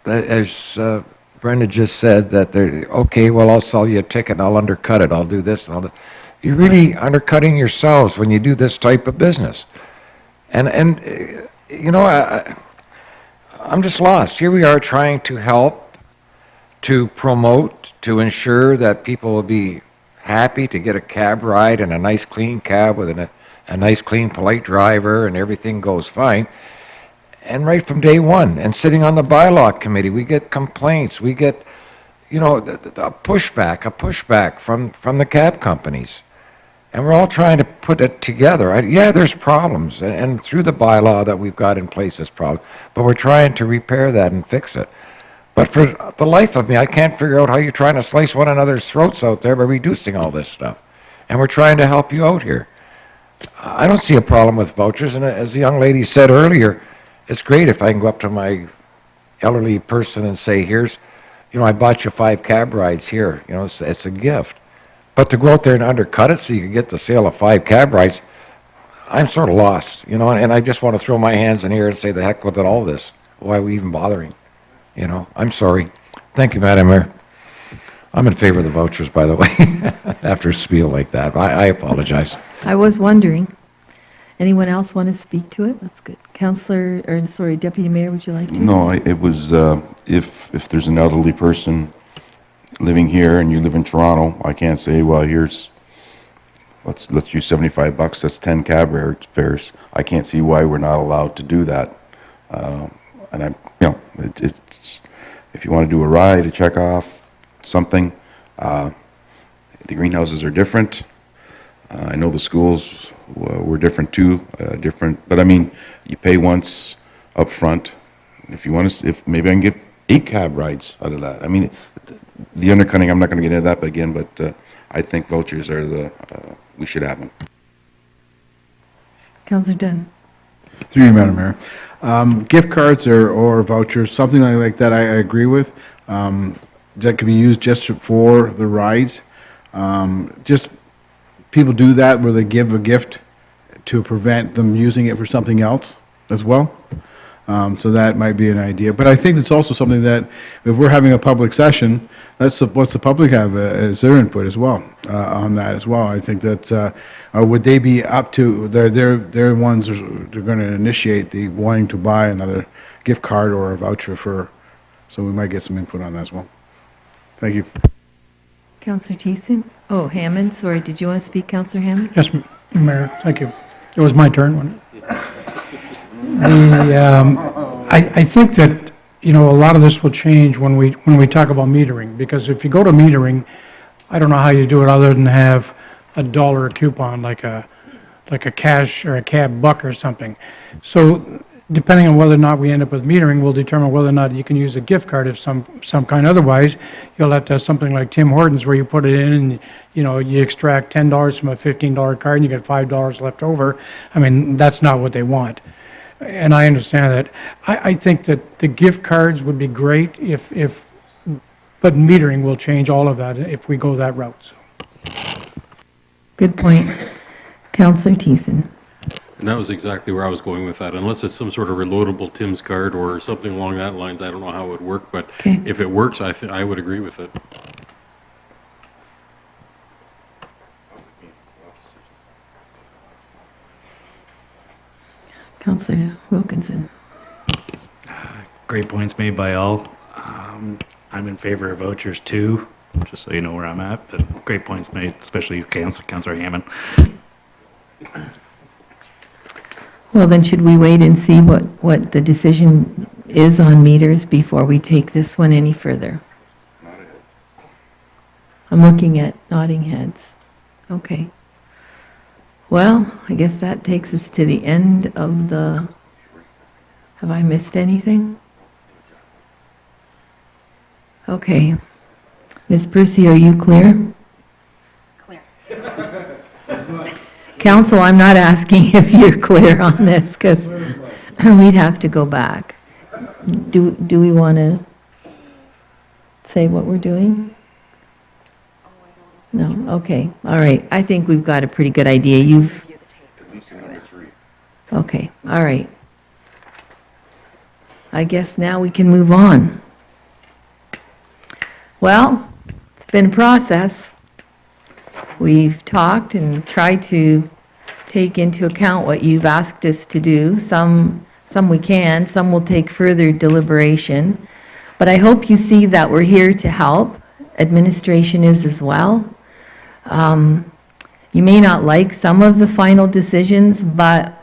that, as Brenda just said, that they're, okay, well, I'll sell you a ticket and I'll undercut it. I'll do this. You're really undercutting yourselves when you do this type of business. And you know, I'm just lost. Here we are trying to help, to promote, to ensure that people will be happy to get a cab ride and a nice clean cab with a nice clean polite driver and everything goes fine. And right from day one, and sitting on the bylaw committee, we get complaints, we get, you know, a pushback from the cab companies. And we're all trying to put it together. Yeah, there's problems, and through the bylaw that we've got in place, there's problems. But we're trying to repair that and fix it. But for the life of me, I can't figure out how you're trying to slice one another's throats out there by reducing all this stuff. And we're trying to help you out here. I don't see a problem with vouchers, and as the young lady said earlier, it's great if I can go up to my elderly person and say, here's, you know, I bought you 5 cab rides here. You know, it's a gift. But to go out there and undercut it so you can get the sale of 5 cab rides, I'm sort of lost, you know, and I just want to throw my hands in the air and say, the heck with it, all this. Why are we even bothering? You know, I'm sorry. Thank you, Madam Mayor. I'm in favor of the vouchers, by the way, after a spiel like that. I apologize. I was wondering. Anyone else want to speak to it? That's good. Counselor, or sorry, Deputy Mayor, would you like to? No, it was, if there's an elderly person living here and you live in Toronto, I can't say, well, here's, let's use $75, that's 10 cab fares. I can't see why we're not allowed to do that. And I'm, it's, if you want to do a ride, a check off, something, the greenhouses are different. I know the schools were different too, but I mean, you pay once up front. If you want to, if maybe I can get 8 cab rides out of that. I mean, the undercutting, I'm not going to get into that, but again, I think vouchers are we should have them. Counselor Dunn. Through you, Madam Mayor. Gift cards or vouchers, something like that, I agree with. That can be used just for the rides. Just people do that where they give a gift to prevent them using it for something else as well. So that might be an idea. But I think it's also something that if we're having a public session, what's the public have as their input as well on that as well. I think that would they be up to they're ones they're going to initiate the wanting to buy another gift card or a voucher for. So we might get some input on that as well. Thank you. Counselor Thiessen? Oh, Hammond, sorry, did you want to speak, Counselor Hammond? Yes, Mayor, thank you. It was my turn, wasn't it? I think that, a lot of this will change when we talk about metering, because if you go to metering, I don't know how you do it other than have $1 coupon, like a cash or a cab buck or something. So depending on whether or not we end up with metering will determine whether or not you can use a gift card of some kind. Otherwise, you'll have to have something like Tim Hortons where you put it in and, you extract $10 from a $15 card and you get $5 left over. I mean, that's not what they want. And I understand that. I think that the gift cards would be great but metering will change all of that if we go that route. So. Good point. Counselor Thiessen. And that was exactly where I was going with that. Unless it's some sort of reloadable Tim's card or something along that lines, I don't know how it would work. But Okay. if it works, I would agree with it. Counselor Wilkinson. Great points made by all. I'm in favor of vouchers too, just so you know where I'm at. But great points made, especially you, Councillor Hammond. Well, then should we wait and see what the decision is on meters before we take this one any further? I'm looking at nodding heads. Okay. Well, I guess that takes us to the end of the, have I missed anything? Okay. Ms. Percy, are you clear? Clear. Council, I'm not asking if you're clear on this, because we'd have to go back. Do we want to say what we're doing? No? Okay, all right. I think we've got a pretty good idea. Okay, all right. I guess now we can move on. Well, it's been a process. We've talked and tried to take into account what you've asked us to do. Some we can, some will take further deliberation. But I hope you see that we're here to help. Administration is as well. You may not like some of the final decisions, but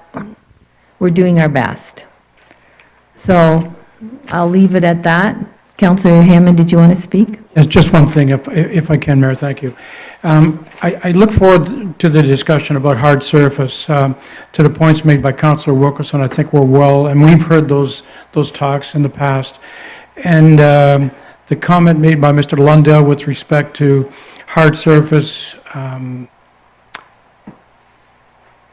we're doing our best. So I'll leave it at that. Councillor Hammond, did you want to speak? Yes, just one thing, if I can, Mayor, thank you. I look forward to the discussion about hard surface, to the points made by Councillor Wilkinson. I think we're well, and we've heard those talks in the past. And the comment made by Mr. Lundell with respect to hard surface, and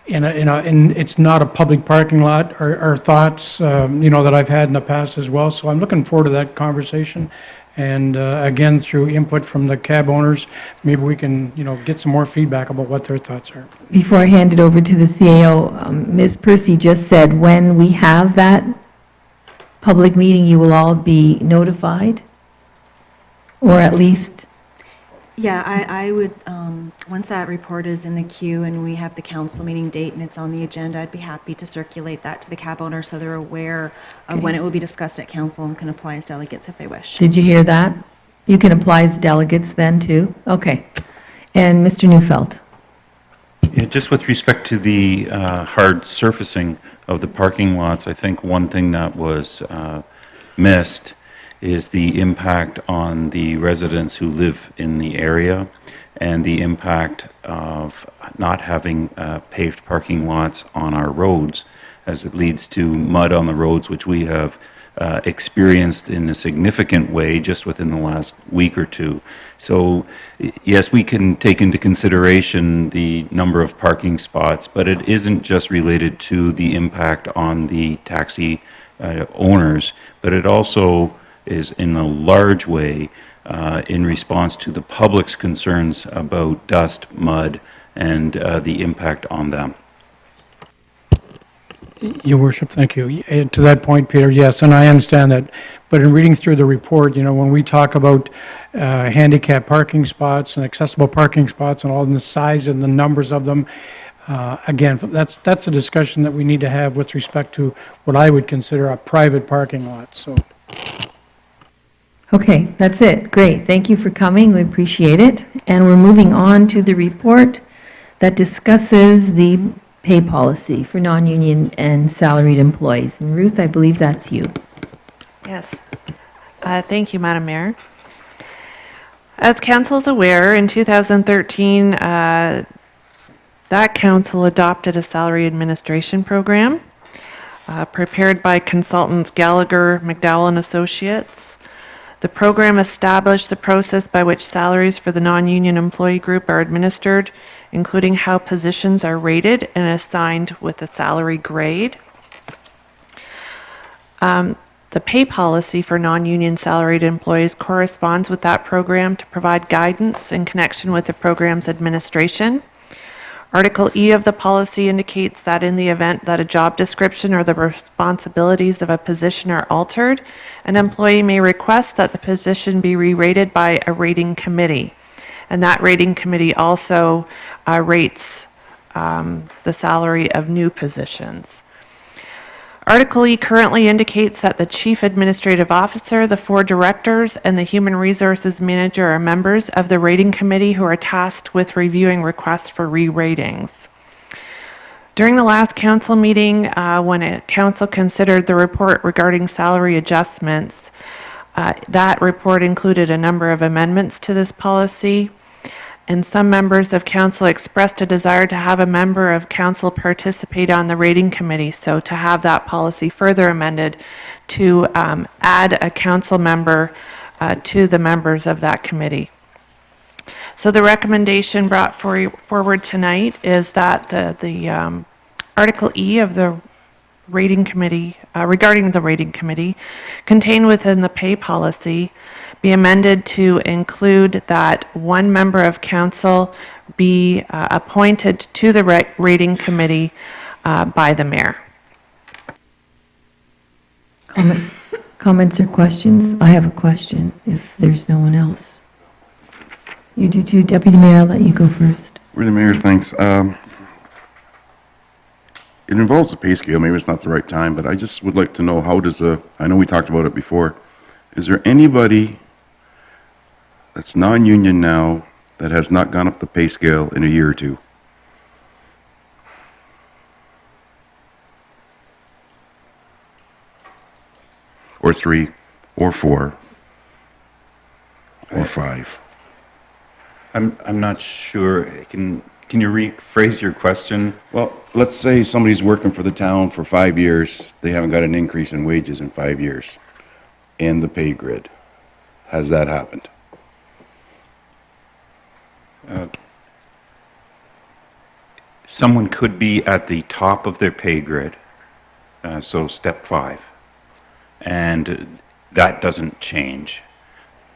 it's not a public parking lot, are thoughts, that I've had in the past as well. So I'm looking forward to that conversation. And again, through input from the cab owners, maybe we can, get some more feedback about what their thoughts are. Before I hand it over to the CAO, Ms. Percy just said when we have that public meeting, you will all be notified? Or at least, Yeah, I would, once that report is in the queue and we have the council meeting date and it's on the agenda, I'd be happy to circulate that to the cab owner so they're aware of when it will be discussed at council and can apply as delegates if they wish. Did you hear that? You can apply as delegates then, too? Okay. And Mr. Neufeld? Yeah, just with respect to the hard surfacing of the parking lots, I think one thing that was missed is the impact on the residents who live in the area and the impact of not having paved parking lots on our roads, as it leads to mud on the roads, which we have experienced in a significant way just within the last week or two. So yes, we can take into consideration the number of parking spots, but it isn't just related to the impact on the taxi owners, but it also is in a large way in response to the public's concerns about dust, mud, and the impact on them. Your worship, thank you. To that point, Peter, yes, and I understand that. But in reading through the report, when we talk about handicap parking spots and accessible parking spots and all the size and the numbers of them, again, that's a discussion that we need to have with respect to what I would consider a private parking lot, so. Okay, that's it. Great. Thank you for coming. We appreciate it. And we're moving on to the report that discusses the pay policy for non-union and salaried employees. And Ruth, I believe that's you. Yes. Thank you, Madam Mayor. As council is aware, in 2013, that council adopted a salary administration program prepared by consultants Gallagher, McDowell and Associates. The program established the process by which salaries for the non-union employee group are administered, including how positions are rated and assigned with a salary grade. The pay policy for non-union salaried employees corresponds with that program to provide guidance in connection with the program's administration. Article E of the policy indicates that in the event that a job description or the responsibilities of a position are altered, an employee may request that the position be re-rated by a rating committee. And that rating committee also rates the salary of new positions. Article E currently indicates that the Chief Administrative Officer, the 4 directors, and the Human Resources Manager are members of the rating committee who are tasked with reviewing requests for re-ratings. During the last council meeting, when council considered the report regarding salary adjustments, that report included a number of amendments to this policy. And some members of council expressed a desire to have a member of council participate on the rating committee, so to have that policy further amended to add a council member to the members of that committee. So the recommendation brought forward tonight is that the Article E of the rating committee, regarding the rating committee, contained within the pay policy, be amended to include that one member of council be appointed to the rating committee by the mayor. Comments or questions? I have a question if there's no one else. You do too. Deputy Mayor, I'll let you go first. Really, Mayor, thanks. It involves the pay scale. Maybe it's not the right time, but I just would like to know how does I know we talked about it before. Is there anybody that's non-union now that has not gone up the pay scale in a year or two? Or 3, or 4, or 5? I'm not sure. Can you rephrase your question? Well, let's say somebody's working for the town for 5 years. They haven't got an increase in wages in 5 years in the pay grid. Has that happened? Someone could be at the top of their pay grid, so step 5, and that doesn't change,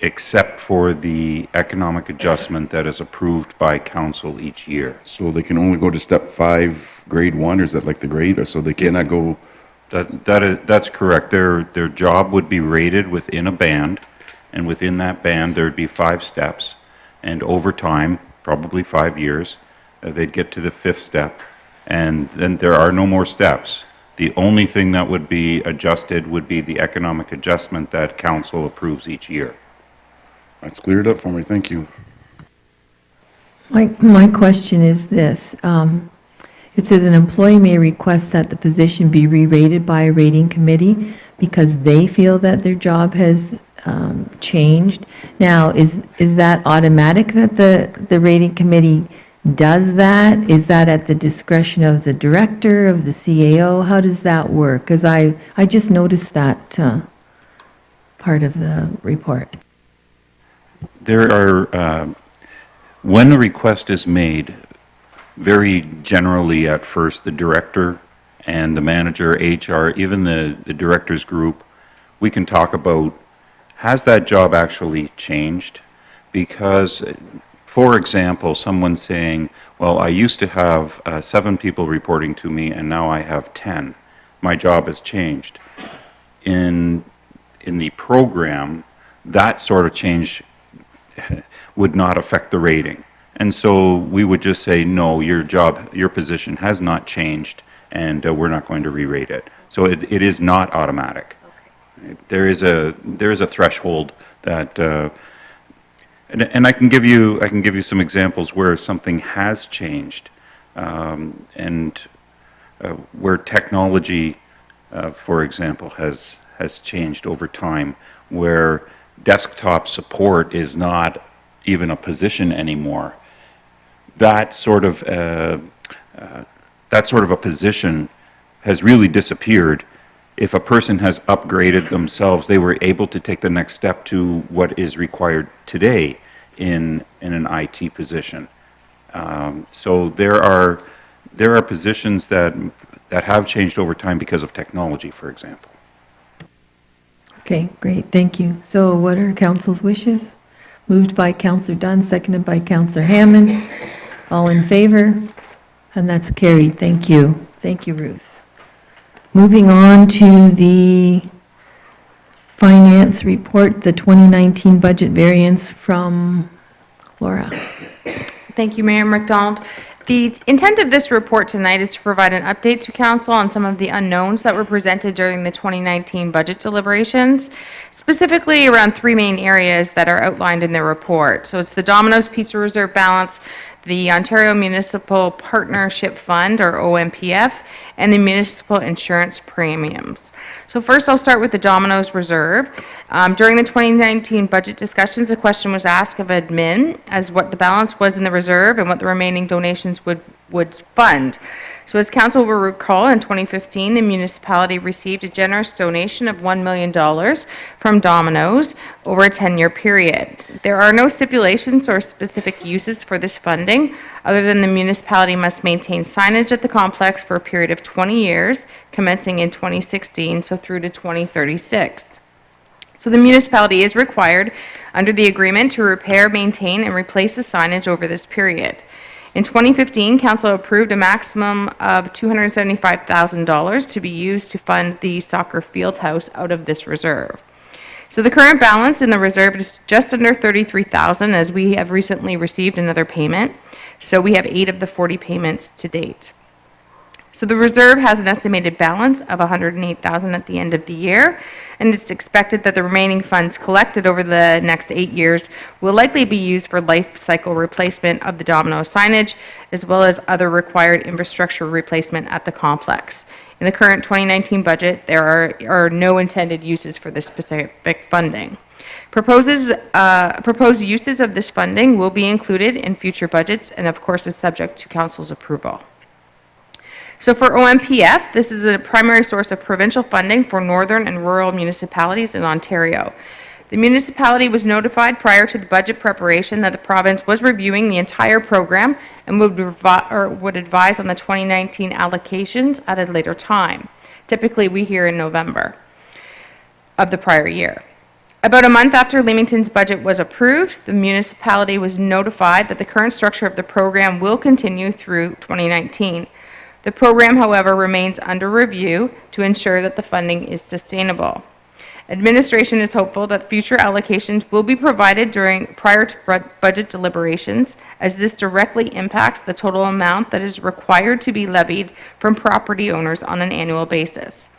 except for the economic adjustment that is approved by council each year. So they can only go to step 5, grade 1, or is that like the grade? Or so they cannot go? That's correct. Their job would be rated within a band, and within that band there'd be 5 steps, And over time, probably 5 years, they'd get to the 5th step, and then there are no more steps. The only thing that would be adjusted would be the economic adjustment that council approves each year. That's cleared up for me, thank you. My question is this. It says an employee may request that the position be re-rated by a rating committee because they feel that their job has changed. Now, is that automatic that the rating committee does that? Is that at the discretion of the director, of the CAO? How does that work? Because I just noticed that part of the report. There are, when a request is made, very generally at first, the director and the manager, HR, even the director's group, we can talk about, has that job actually changed? Because, for example, someone saying, well, I used to have 7 people reporting to me and now I have 10. My job has changed. In the program, that sort of change would not affect the rating. And so we would just say, no, your position has not changed, and we're not going to re-rate it. So it is not automatic. Okay. There is a threshold that, and I can give you some examples where something has changed, and where technology, for example, has changed over time, where desktop support is not even a position anymore. That sort of a position has really disappeared. If a person has upgraded themselves, they were able to take the next step to what is required today in an IT position. So there are positions that have changed over time because of technology, for example. Okay, great, thank you. So what are council's wishes? Moved by Councillor Dunn, seconded by Councillor Hammond. All in favor? And that's carried. Thank you. Thank you, Ruth. Moving on to the finance report, the 2019 budget variance from Laura. Thank you, Mayor McDonald. The intent of this report tonight is to provide an update to council on some of the unknowns that were presented during the 2019 budget deliberations, specifically around 3 main areas that are outlined in the report. So it's the Domino's Pizza Reserve balance, the Ontario Municipal Partnership Fund, or OMPF, and the municipal insurance premiums. So first I'll start with the Domino's Reserve. During the 2019 budget discussions, a question was asked of admin as what the balance was in the reserve and what the remaining donations would fund. So as council will recall, in 2015, the municipality received a generous donation of $1 million from Domino's over a 10-year period. There are no stipulations or specific uses for this funding, other than the municipality must maintain signage at the complex for a period of 20 years, commencing in 2016, so through to 2036. So the municipality is required under the agreement to repair, maintain, and replace the signage over this period. In 2015, council approved a maximum of $275,000 to be used to fund the soccer field house out of this reserve. So the current balance in the reserve is just under $33,000, as we have recently received another payment. So we have 8 of the 40 payments to date. So the reserve has an estimated balance of $108,000 at the end of the year, and it's expected that the remaining funds collected over the next 8 years will likely be used for life cycle replacement of the Domino signage, as well as other required infrastructure replacement at the complex. In the current 2019 budget, there are no intended uses for this specific funding. Proposed uses of this funding will be included in future budgets, and of course is subject to council's approval. So for OMPF, this is a primary source of provincial funding for northern and rural municipalities in Ontario. The municipality was notified prior to the budget preparation that the province was reviewing the entire program and would advise on the 2019 allocations at a later time. Typically, we hear in November of the prior year. About a month after Leamington's budget was approved, the municipality was notified that the current structure of the program will continue through 2019. The program, however, remains under review to ensure that the funding is sustainable. Administration is hopeful that future allocations will be provided prior to budget deliberations, as this directly impacts the total amount that is required to be levied from property owners on an annual basis.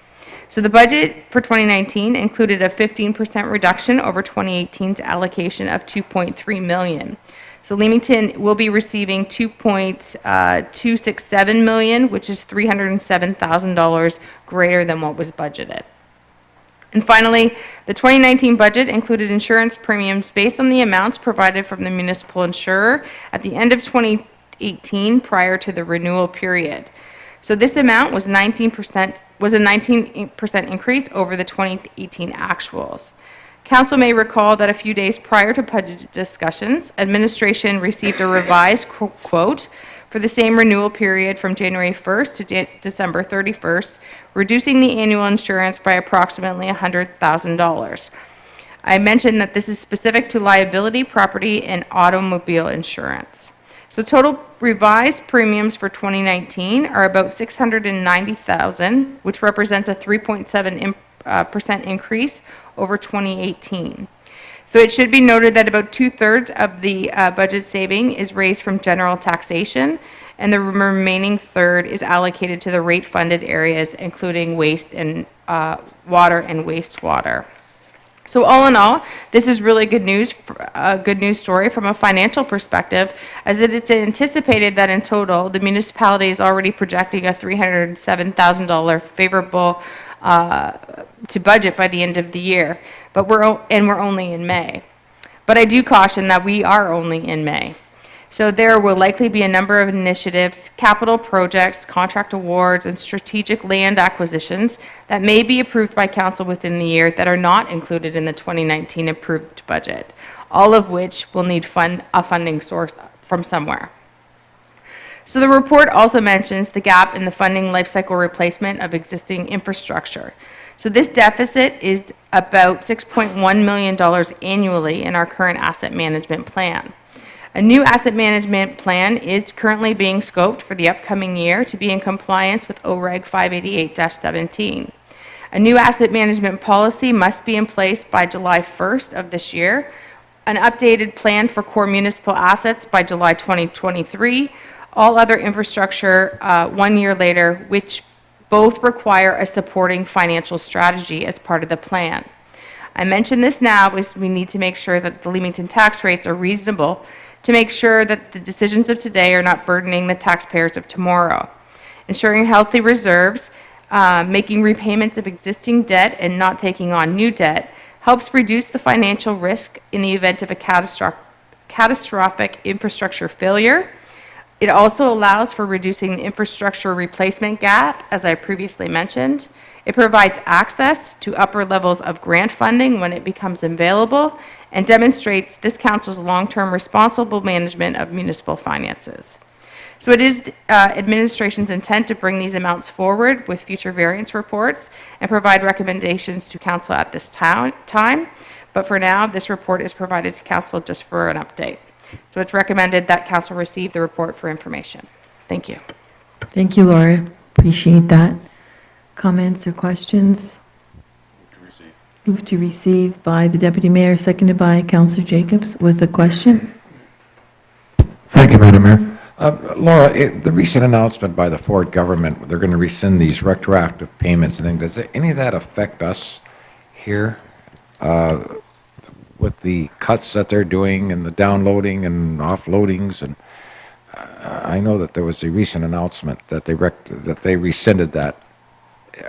So the budget for 2019 included a 15% reduction over 2018's allocation of $2.3 million. So Leamington will be receiving $2.267 million, which is $307,000 greater than what was budgeted. And finally, the 2019 budget included insurance premiums based on the amounts provided from the municipal insurer at the end of 2018 prior to the renewal period. So this amount was a 19% increase over the 2018 actuals. Council may recall that a few days prior to budget discussions, administration received a revised quote for the same renewal period from January 1st to December 31st, reducing the annual insurance by approximately $100,000. I mentioned that this is specific to liability, property, and automobile insurance. So total revised premiums for 2019 are about $690,000, which represents a 3.7% increase over 2018. So it should be noted that about 2/3 of the budget saving is raised from general taxation, and the remaining third is allocated to the rate-funded areas, including waste and water and wastewater. So all in all, this is really good news, a good news story from a financial perspective, as it's anticipated that in total, the municipality is already projecting a $307,000 favorable to budget by the end of the year. But we're only in May. But I do caution that we are only in May. So there will likely be a number of initiatives, capital projects, contract awards, and strategic land acquisitions that may be approved by council within the year that are not included in the 2019 approved budget, all of which will need a funding source from somewhere. So the report also mentions the gap in the funding life cycle replacement of existing infrastructure. So this deficit is about $6.1 million annually in our current asset management plan. A new asset management plan is currently being scoped for the upcoming year to be in compliance with OREG 588-17. A new asset management policy must be in place by July 1st of this year, an updated plan for core municipal assets by July 2023, all other infrastructure 1 year later, which both require a supporting financial strategy as part of the plan. I mention this now as we need to make sure that the Leamington tax rates are reasonable to make sure that the decisions of today are not burdening the taxpayers of tomorrow. Ensuring healthy reserves, making repayments of existing debt and not taking on new debt helps reduce the financial risk in the event of a catastrophic infrastructure failure. It also allows for reducing the infrastructure replacement gap, as I previously mentioned. It provides access to upper levels of grant funding when it becomes available, and demonstrates this council's long-term responsible management of municipal finances. So it is administration's intent to bring these amounts forward with future variance reports and provide recommendations to council at this time. But for now, this report is provided to council just for an update. So it's recommended that council receive the report for information. Thank you. Thank you, Laura. Appreciate that. Comments or questions? Move to receive by the Deputy Mayor, seconded by Councillor Jacobs, with a question. Thank you, Madam Mayor. Laura, the recent announcement by the Ford government, they're going to rescind these retroactive payments and things. Does any of that affect us here with the cuts that they're doing and the downloading and offloadings? And I know that there was a recent announcement that they rescinded that.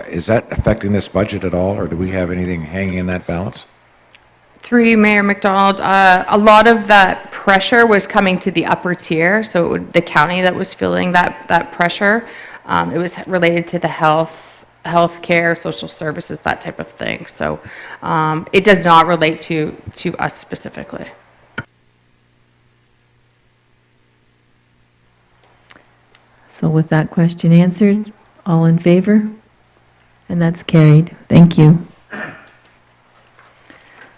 Is that affecting this budget at all, or do we have anything hanging in that balance? Through you, Mayor McDonald, a lot of that pressure was coming to the upper tier, so the county that was feeling that pressure. It was related to the health care, social services, that type of thing. So it does not relate to us specifically. So with that question answered, all in favor? And that's carried. Thank you.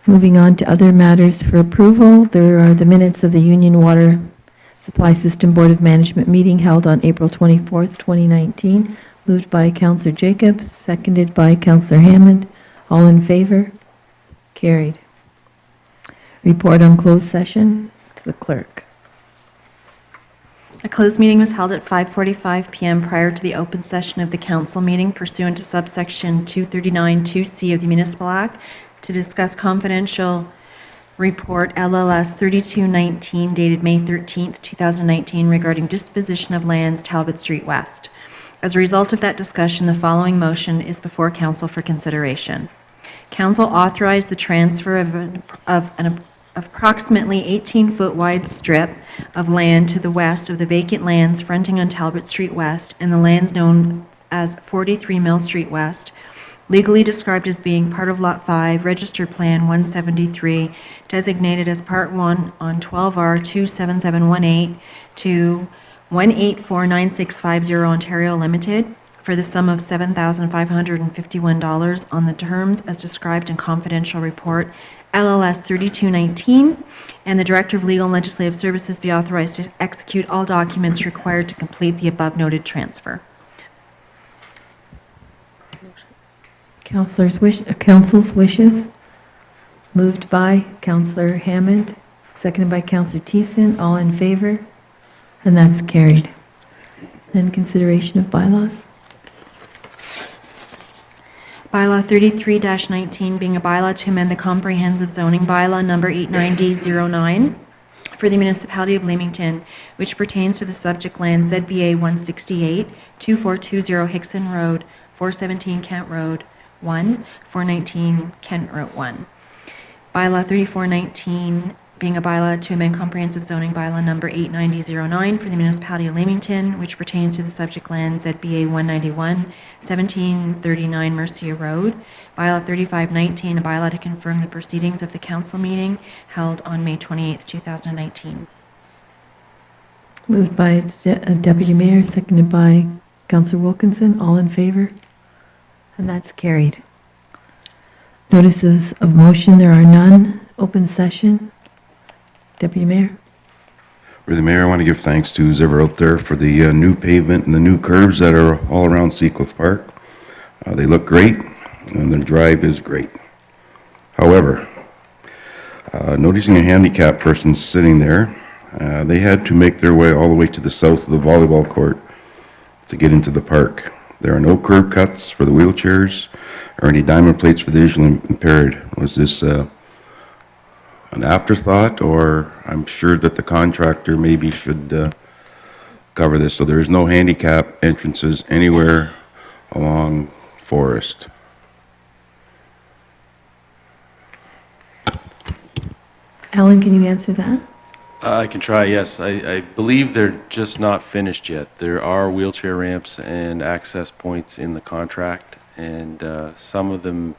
Moving on to other matters for approval, there are the minutes of the Union Water Supply System Board of Management meeting held on April 24th, 2019, moved by Councillor Jacobs, seconded by Councillor Hammond. All in favor? Carried. Report on closed session to the clerk. A closed meeting was held at 5:45 PM prior to the open session of the council meeting pursuant to subsection 239-2C of the Municipal Act to discuss confidential report LLS 3219 dated May 13th, 2019 regarding disposition of lands Talbot Street West. As a result of that discussion, the following motion is before council for consideration. Council authorized the transfer of an approximately 18-foot wide strip of land to the west of the vacant lands fronting on Talbot Street West and the lands known as 43 Mill Street West, legally described as being part of Lot 5, Registered Plan 173, designated as Part 1 on 12R 27718 to 1849650 Ontario Limited for the sum of $7,551 on the terms as described in confidential report LLS 3219, and the Director of Legal and Legislative Services be authorized to execute all documents required to complete the above-noted transfer. Council's wishes. Moved by Councillor Hammond, seconded by Councillor Thiessen. All in favor? And that's carried. Then consideration of bylaws. Bylaw 33-19 being a bylaw to amend the comprehensive zoning bylaw number 89D09 for the municipality of Leamington, which pertains to the subject land ZBA 168, 2420 Hickson Road, 417 Kent Road, 1, 419 Kent Road 1. Bylaw 3419 being a bylaw to amend comprehensive zoning bylaw number 89009 for the municipality of Leamington, which pertains to the subject land ZBA 191, 1739 Mercia Road. Bylaw 3519, a bylaw to confirm the proceedings of the council meeting held on May 28, 2019. Moved by Deputy Mayor, seconded by Councillor Wilkinson. All in favor? And that's carried. Notices of motion, there are none. Open session. Deputy Mayor. The Mayor, I want to give thanks to who's ever out there for the new pavement and the new curbs that are all around Seacliff Park. They look great, and the drive is great. However, noticing a handicapped person sitting there, they had to make their way all the way to the south of the volleyball court to get into the park. There are no curb cuts for the wheelchairs or any diamond plates for the visually impaired. Was this an afterthought, or I'm sure that the contractor maybe should cover this, so there's no handicap entrances anywhere along Forest. Alan, can you answer that? I can try, yes. I believe they're just not finished yet. There are wheelchair ramps and access points in the contract, and some of them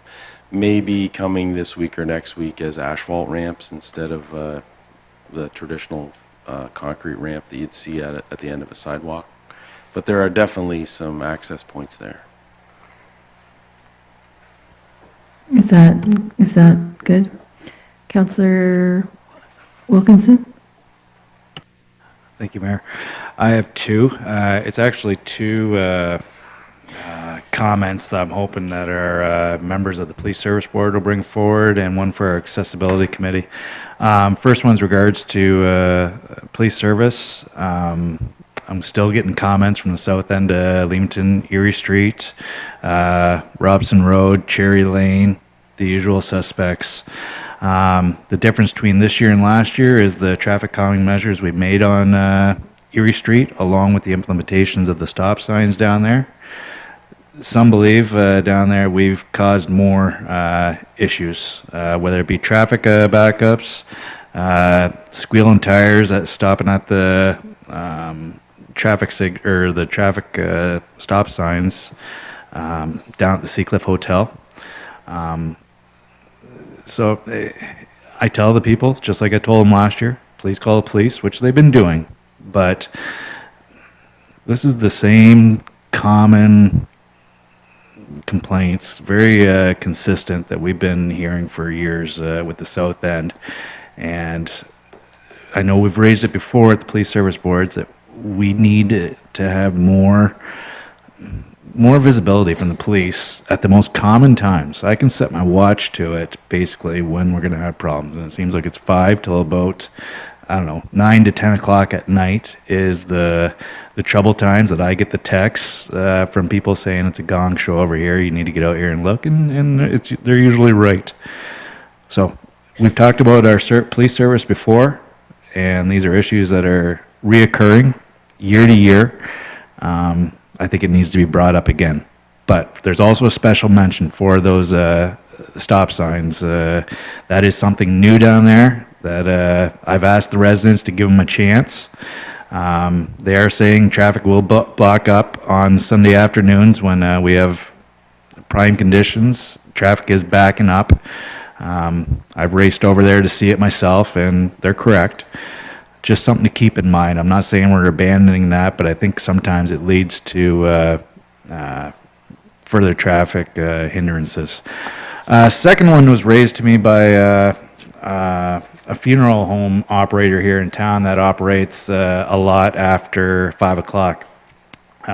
may be coming this week or next week as asphalt ramps instead of the traditional concrete ramp that you'd see at the end of a sidewalk. But there are definitely some access points there. Is that good? Councillor Wilkinson? Thank you, Mayor. I have two. It's actually two comments that I'm hoping that our members of the Police Service Board will bring forward, and one for our Accessibility Committee. First one's regards to police service. I'm still getting comments from the south end of Leamington, Erie Street, Robson Road, Cherry Lane, the usual suspects. The difference between this year and last year is the traffic calming measures we've made on Erie Street, along with the implementations of the stop signs down there. Some believe down there we've caused more issues, whether it be traffic backups, squealing tires at stopping at the traffic stop signs down at the Seacliff Hotel. So I tell the people, just like I told them last year, please call the police, which they've been doing. But this is the same common complaints, very consistent, that we've been hearing for years with the South End. And I know we've raised it before at the Police Service Boards that we need to have more more visibility from the police at the most common times. I can set my watch to it basically when we're going to have problems, and it seems like it's 5 till about, I don't know, 9 to 10 o'clock at night is the trouble times that I get the texts from people saying it's a gong show over here, you need to get out here and look, and they're usually right. So we've talked about our police service before, and these are issues that are reoccurring year to year. I think it needs to be brought up again. But there's also a special mention for those stop signs. That is something new down there that I've asked the residents to give them a chance. They are saying traffic will block up on Sunday afternoons when we have prime conditions. Traffic is backing up. I've raced over there to see it myself, and they're correct. Just something to keep in mind. I'm not saying we're abandoning that, but I think sometimes it leads to further traffic hindrances. Second one was raised to me by a funeral home operator here in town that operates a lot after 5 o'clock.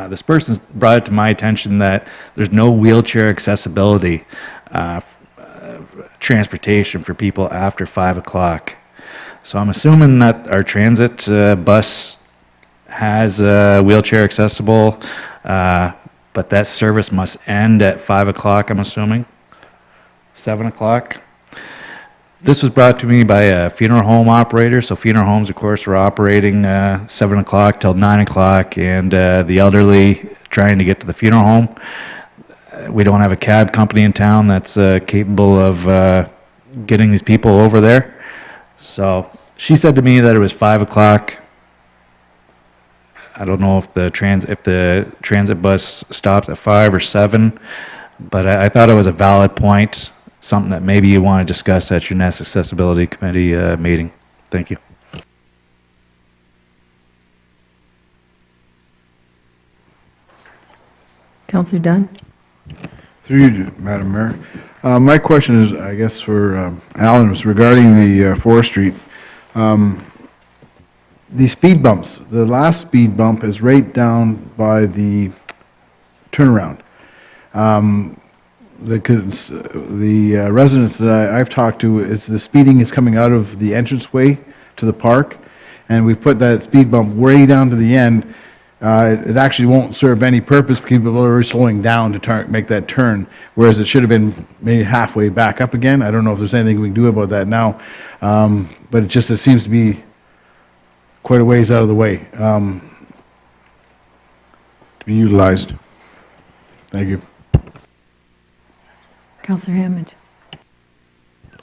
This person brought it to my attention that there's no wheelchair accessibility transportation for people after 5 o'clock. So I'm assuming that our transit bus has wheelchair accessible, but that service must end at 5 o'clock, I'm assuming, 7 o'clock. This was brought to me by a funeral home operator. So funeral homes, of course, are operating 7 o'clock till 9 o'clock, and the elderly trying to get to the funeral home. We don't have a cab company in town that's capable of getting these people over there. So she said to me that it was 5 o'clock. I don't know if the transit bus stops at 5 or 7, but I thought it was a valid point, something that maybe you want to discuss at your next accessibility committee meeting. Thank you. Councillor Dunn? Through you, Madam Mayor. My question is, I guess, for Alan, was regarding the 4th Street. The speed bumps, the last speed bump is right down by the turnaround. The residents that I've talked to, is the speeding is coming out of the entranceway to the park, and we put that speed bump way down to the end. It actually won't serve any purpose because people are slowing down to make that turn, whereas it should have been maybe halfway back up again. I don't know if there's anything we can do about that now, but it seems to be quite a ways out of the way to be utilized. Thank you. Councillor Hammond?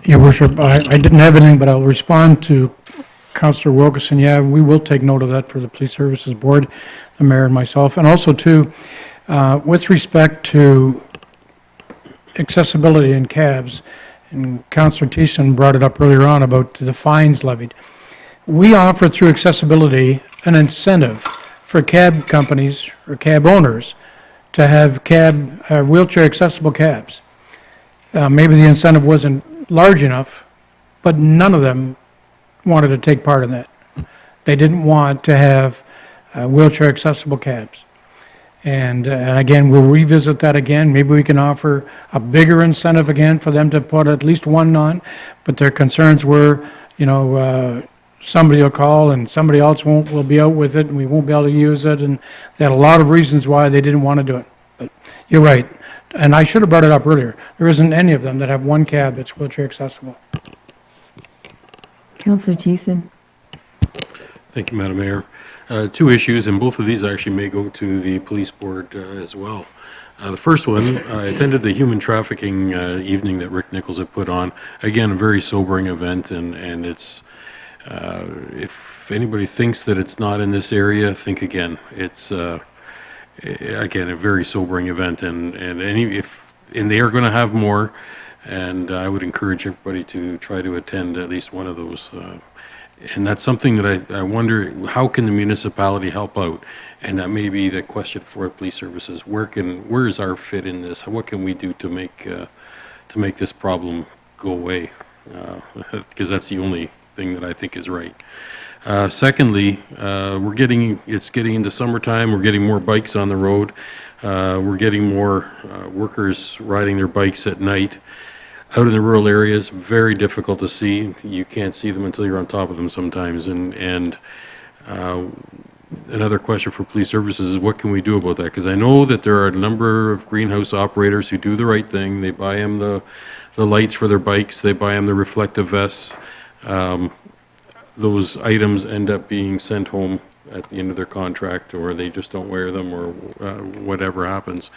Your Worship, I didn't have anything, but I'll respond to Councillor Wilkerson. Yeah, we will take note of that for the Police Services Board, the mayor and myself. And also, too, with respect to accessibility in cabs, and Councillor Thiessen brought it up earlier on about the fines levied. We offer through accessibility an incentive for cab companies or cab owners to have wheelchair accessible cabs. Maybe the incentive wasn't large enough, but none of them wanted to take part in that. They didn't want to have wheelchair accessible cabs. And again, we'll revisit that again. Maybe we can offer a bigger incentive again for them to put at least one on, but their concerns were, somebody will call and somebody else will be out with it and we won't be able to use it, and they had a lot of reasons why they didn't want to do it. But you're right, and I should have brought it up earlier. There isn't any of them that have one cab that's wheelchair accessible. Councillor Thiessen? Thank you, Madam Mayor. 2 issues, and both of these actually may go to the police board as well. The first one, I attended the human trafficking evening that Rick Nichols had put on. Again, a very sobering event, and it's, if anybody thinks that it's not in this area, think again. It's, again, a very sobering event, and they are going to have more, and I would encourage everybody to try to attend at least one of those. And that's something that I wonder, how can the municipality help out? And that may be the question for police services. Where is our fit in this? What can we do to make this problem go away? Because that's the only thing that I think is right. Secondly, it's getting into summertime, we're getting more bikes on the road, we're getting more workers riding their bikes at night. Out in the rural areas, very difficult to see. You can't see them until you're on top of them sometimes. And another question for police services is what can we do about that? Because I know that there are a number of greenhouse operators who do the right thing. They buy them the lights for their bikes. They buy them the reflective vests. Those items end up being sent home at the end of their contract, or they just don't wear them, or whatever happens.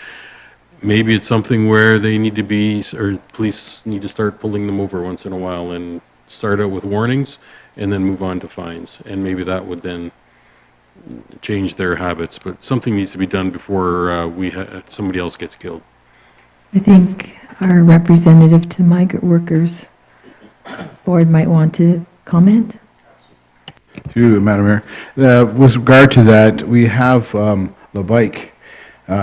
Maybe it's something where they need to be, or police need to start pulling them over once in a while and start out with warnings and then move on to fines. And maybe that would then change their habits. But something needs to be done before somebody else gets killed. I think our representative to the Migrant Workers Board might want to comment. Through you, Madam Mayor. With regard to that, we have the bike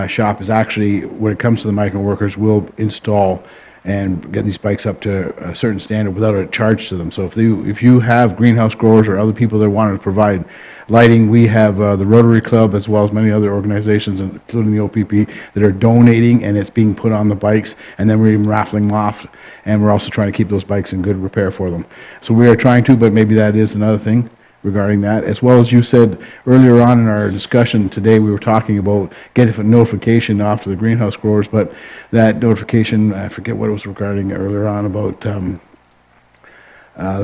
shop is actually, when it comes to the migrant workers, will install and get these bikes up to a certain standard without a charge to them. So if you have greenhouse growers or other people that want to provide lighting, we have the Rotary Club as well as many other organizations, including the OPP, that are donating, and it's being put on the bikes, and then we're even raffling them off, and we're also trying to keep those bikes in good repair for them. So we are trying to, but maybe that is another thing regarding that. As well as you said earlier on in our discussion today, we were talking about getting a notification off to the greenhouse growers, but that notification, I forget what it was regarding earlier on about the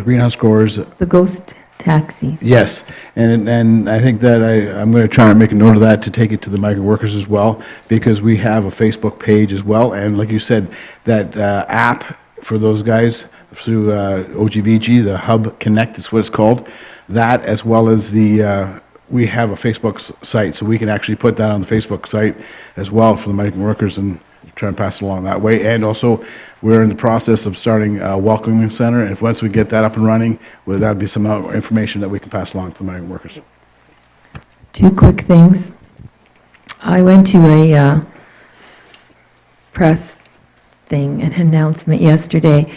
greenhouse growers. The ghost taxis. Yes, and I think that I'm going to try and make a note of that to take it to the migrant workers as well, because we have a Facebook page as well, and like you said, that app for those guys through OGVG, the Hub Connect is what it's called. That, as well as we have a Facebook site, so we can actually put that on the Facebook site as well for the migrant workers and try and pass it along that way. And also, we're in the process of starting a welcoming center, and once we get that up and running, well, that'll be some information that we can pass along to the migrant workers. Two quick things. I went to a press thing, an announcement yesterday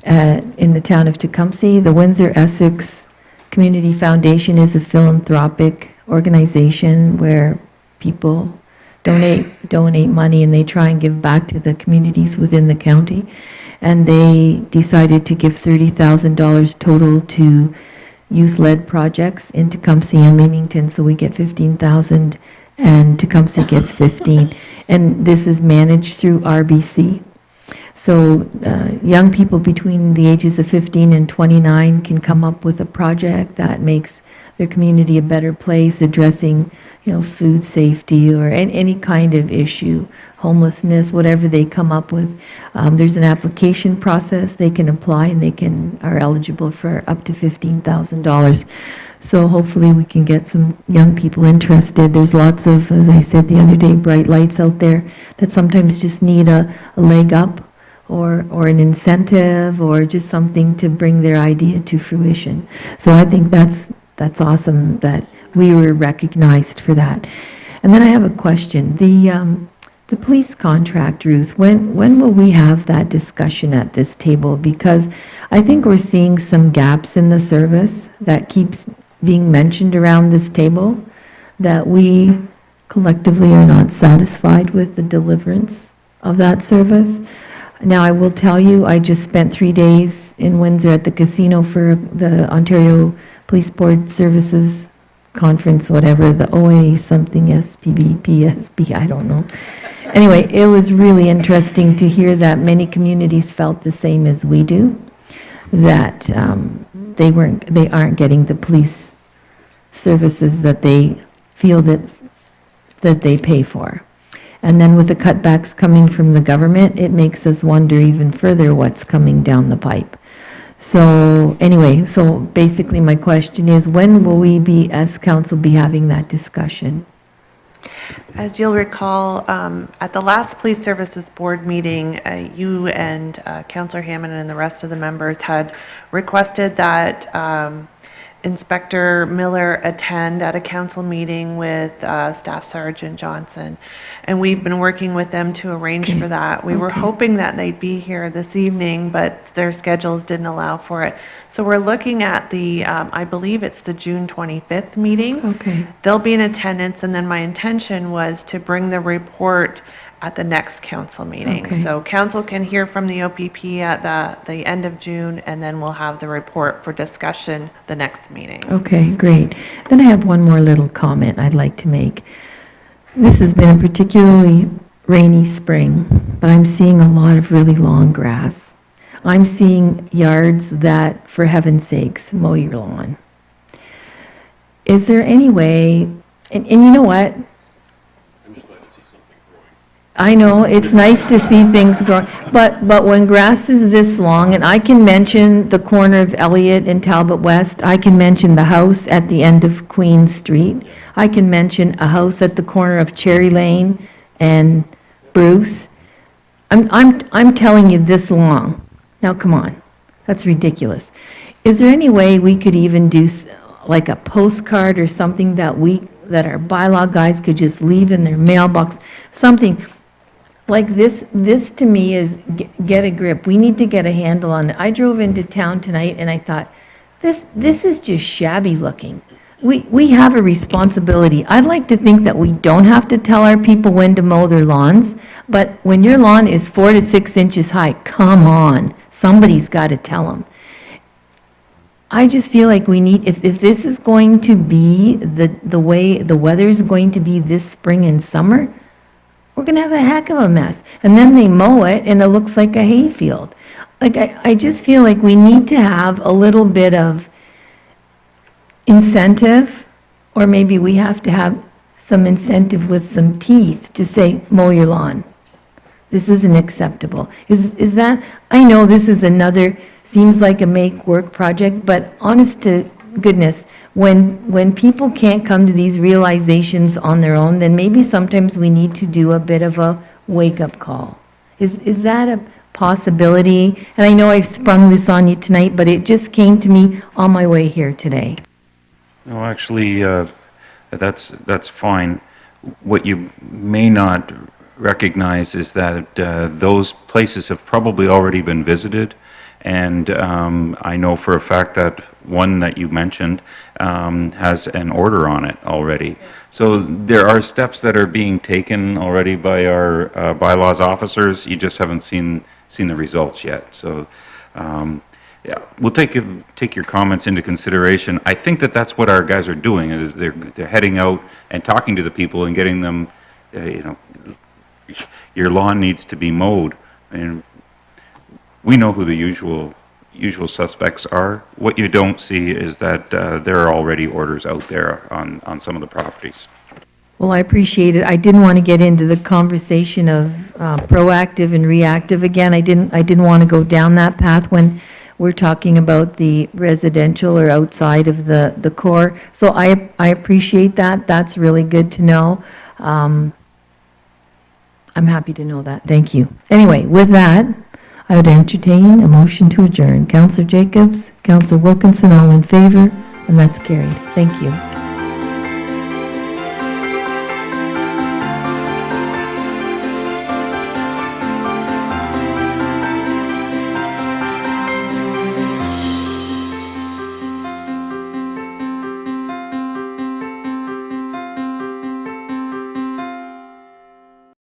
in the town of Tecumseh. The Windsor-Essex Community Foundation is a philanthropic organization where people donate money, and they try and give back to the communities within the county. And they decided to give $30,000 total to youth-led projects in Tecumseh and Leamington, so we get $15,000 and Tecumseh gets 15. And this is managed through RBC. So young people between the ages of 15 and 29 can come up with a project that makes their community a better place, addressing, food safety or any kind of issue, homelessness, whatever they come up with. There's an application process. They can apply, and they are eligible for up to $15,000. So hopefully we can get some young people interested. There's lots of, as I said the other day, bright lights out there that sometimes just need a leg up, or an incentive, or just something to bring their idea to fruition. So I think that's awesome that we were recognized for that. And then I have a question. The police contract, Ruth, when will we have that discussion at this table? Because I think we're seeing some gaps in the service that keeps being mentioned around this table, that we collectively are not satisfied with the deliverance of that service. Now, I will tell you, I just spent 3 days in Windsor at the casino for the Ontario Police Board Services Conference, whatever, the OA something, SPB, PSB, I don't know. Anyway, it was really interesting to hear that many communities felt the same as we do, that they aren't getting the police services that they feel that they pay for. And then with the cutbacks coming from the government, it makes us wonder even further what's coming down the pipe. So anyway, so basically my question is, when will we as council be having that discussion? As you'll recall, at the last Police Services Board meeting, you and Councillor Hammond and the rest of the members had requested that Inspector Miller attend at a council meeting with Staff Sergeant Johnson. And we've been working with them to arrange for that. We were hoping that they'd be here this evening, but their schedules didn't allow for it. So we're looking at the, I believe it's the June 25th meeting. Okay. They'll be in attendance, and then my intention was to bring the report at the next council meeting. Okay. So council can hear from the OPP at the end of June, and then we'll have the report for discussion the next meeting. Okay, great. Then I have one more little comment I'd like to make. This has been a particularly rainy spring, but I'm seeing a lot of really long grass. I'm seeing yards that, for heaven's sakes, mow your lawn. Is there any way, and you know what? I know, it's nice to see things grow, but when grass is this long, and I can mention the corner of Elliott and Talbot West, I can mention the house at the end of Queen Street, I can mention a house at the corner of Cherry Lane and Bruce. I'm telling you this long. Now, come on, that's ridiculous. Is there any way we could even do like a postcard or something that our bylaw guys could just leave in their mailbox, something like this? This to me is get a grip. We need to get a handle on it. I drove into town tonight and I thought, this is just shabby looking. We have a responsibility. I'd like to think that we don't have to tell our people when to mow their lawns, but when your lawn is 4 to 6 inches high, come on, somebody's got to tell them. I just feel like we need, if this is going to be the way the weather's going to be this spring and summer, we're going to have a heck of a mess. And then they mow it and it looks like a hayfield. Like, I just feel like we need to have a little bit of incentive, or maybe we have to have some incentive with some teeth to say, mow your lawn. This isn't acceptable. Is that, I know this is another, seems like a make-work project, but honest to goodness, when people can't come to these realizations on their own, then maybe sometimes we need to do a bit of a wake-up call. Is that a possibility? And I know I've sprung this on you tonight, but it just came to me on my way here today. No, actually, that's fine. What you may not recognize is that those places have probably already been visited, and I know for a fact that one that you mentioned has an order on it already. So there are steps that are being taken already by our bylaws officers. You just haven't seen the results yet. So yeah, we'll take your comments into consideration. I think that's what our guys are doing. Is they're heading out and talking to the people and getting them, your lawn needs to be mowed. And we know who the usual suspects are. What you don't see is that there are already orders out there on some of the properties. Well, I appreciate it. I didn't want to get into the conversation of proactive and reactive again. I didn't want to go down that path when we're talking about the residential or outside of the core. So I appreciate that. That's really good to know. I'm happy to know that. Thank you. Anyway, with that, I would entertain a motion to adjourn. Councillor Jacobs, Councillor Wilkinson, all in favor, and that's carried. Thank you.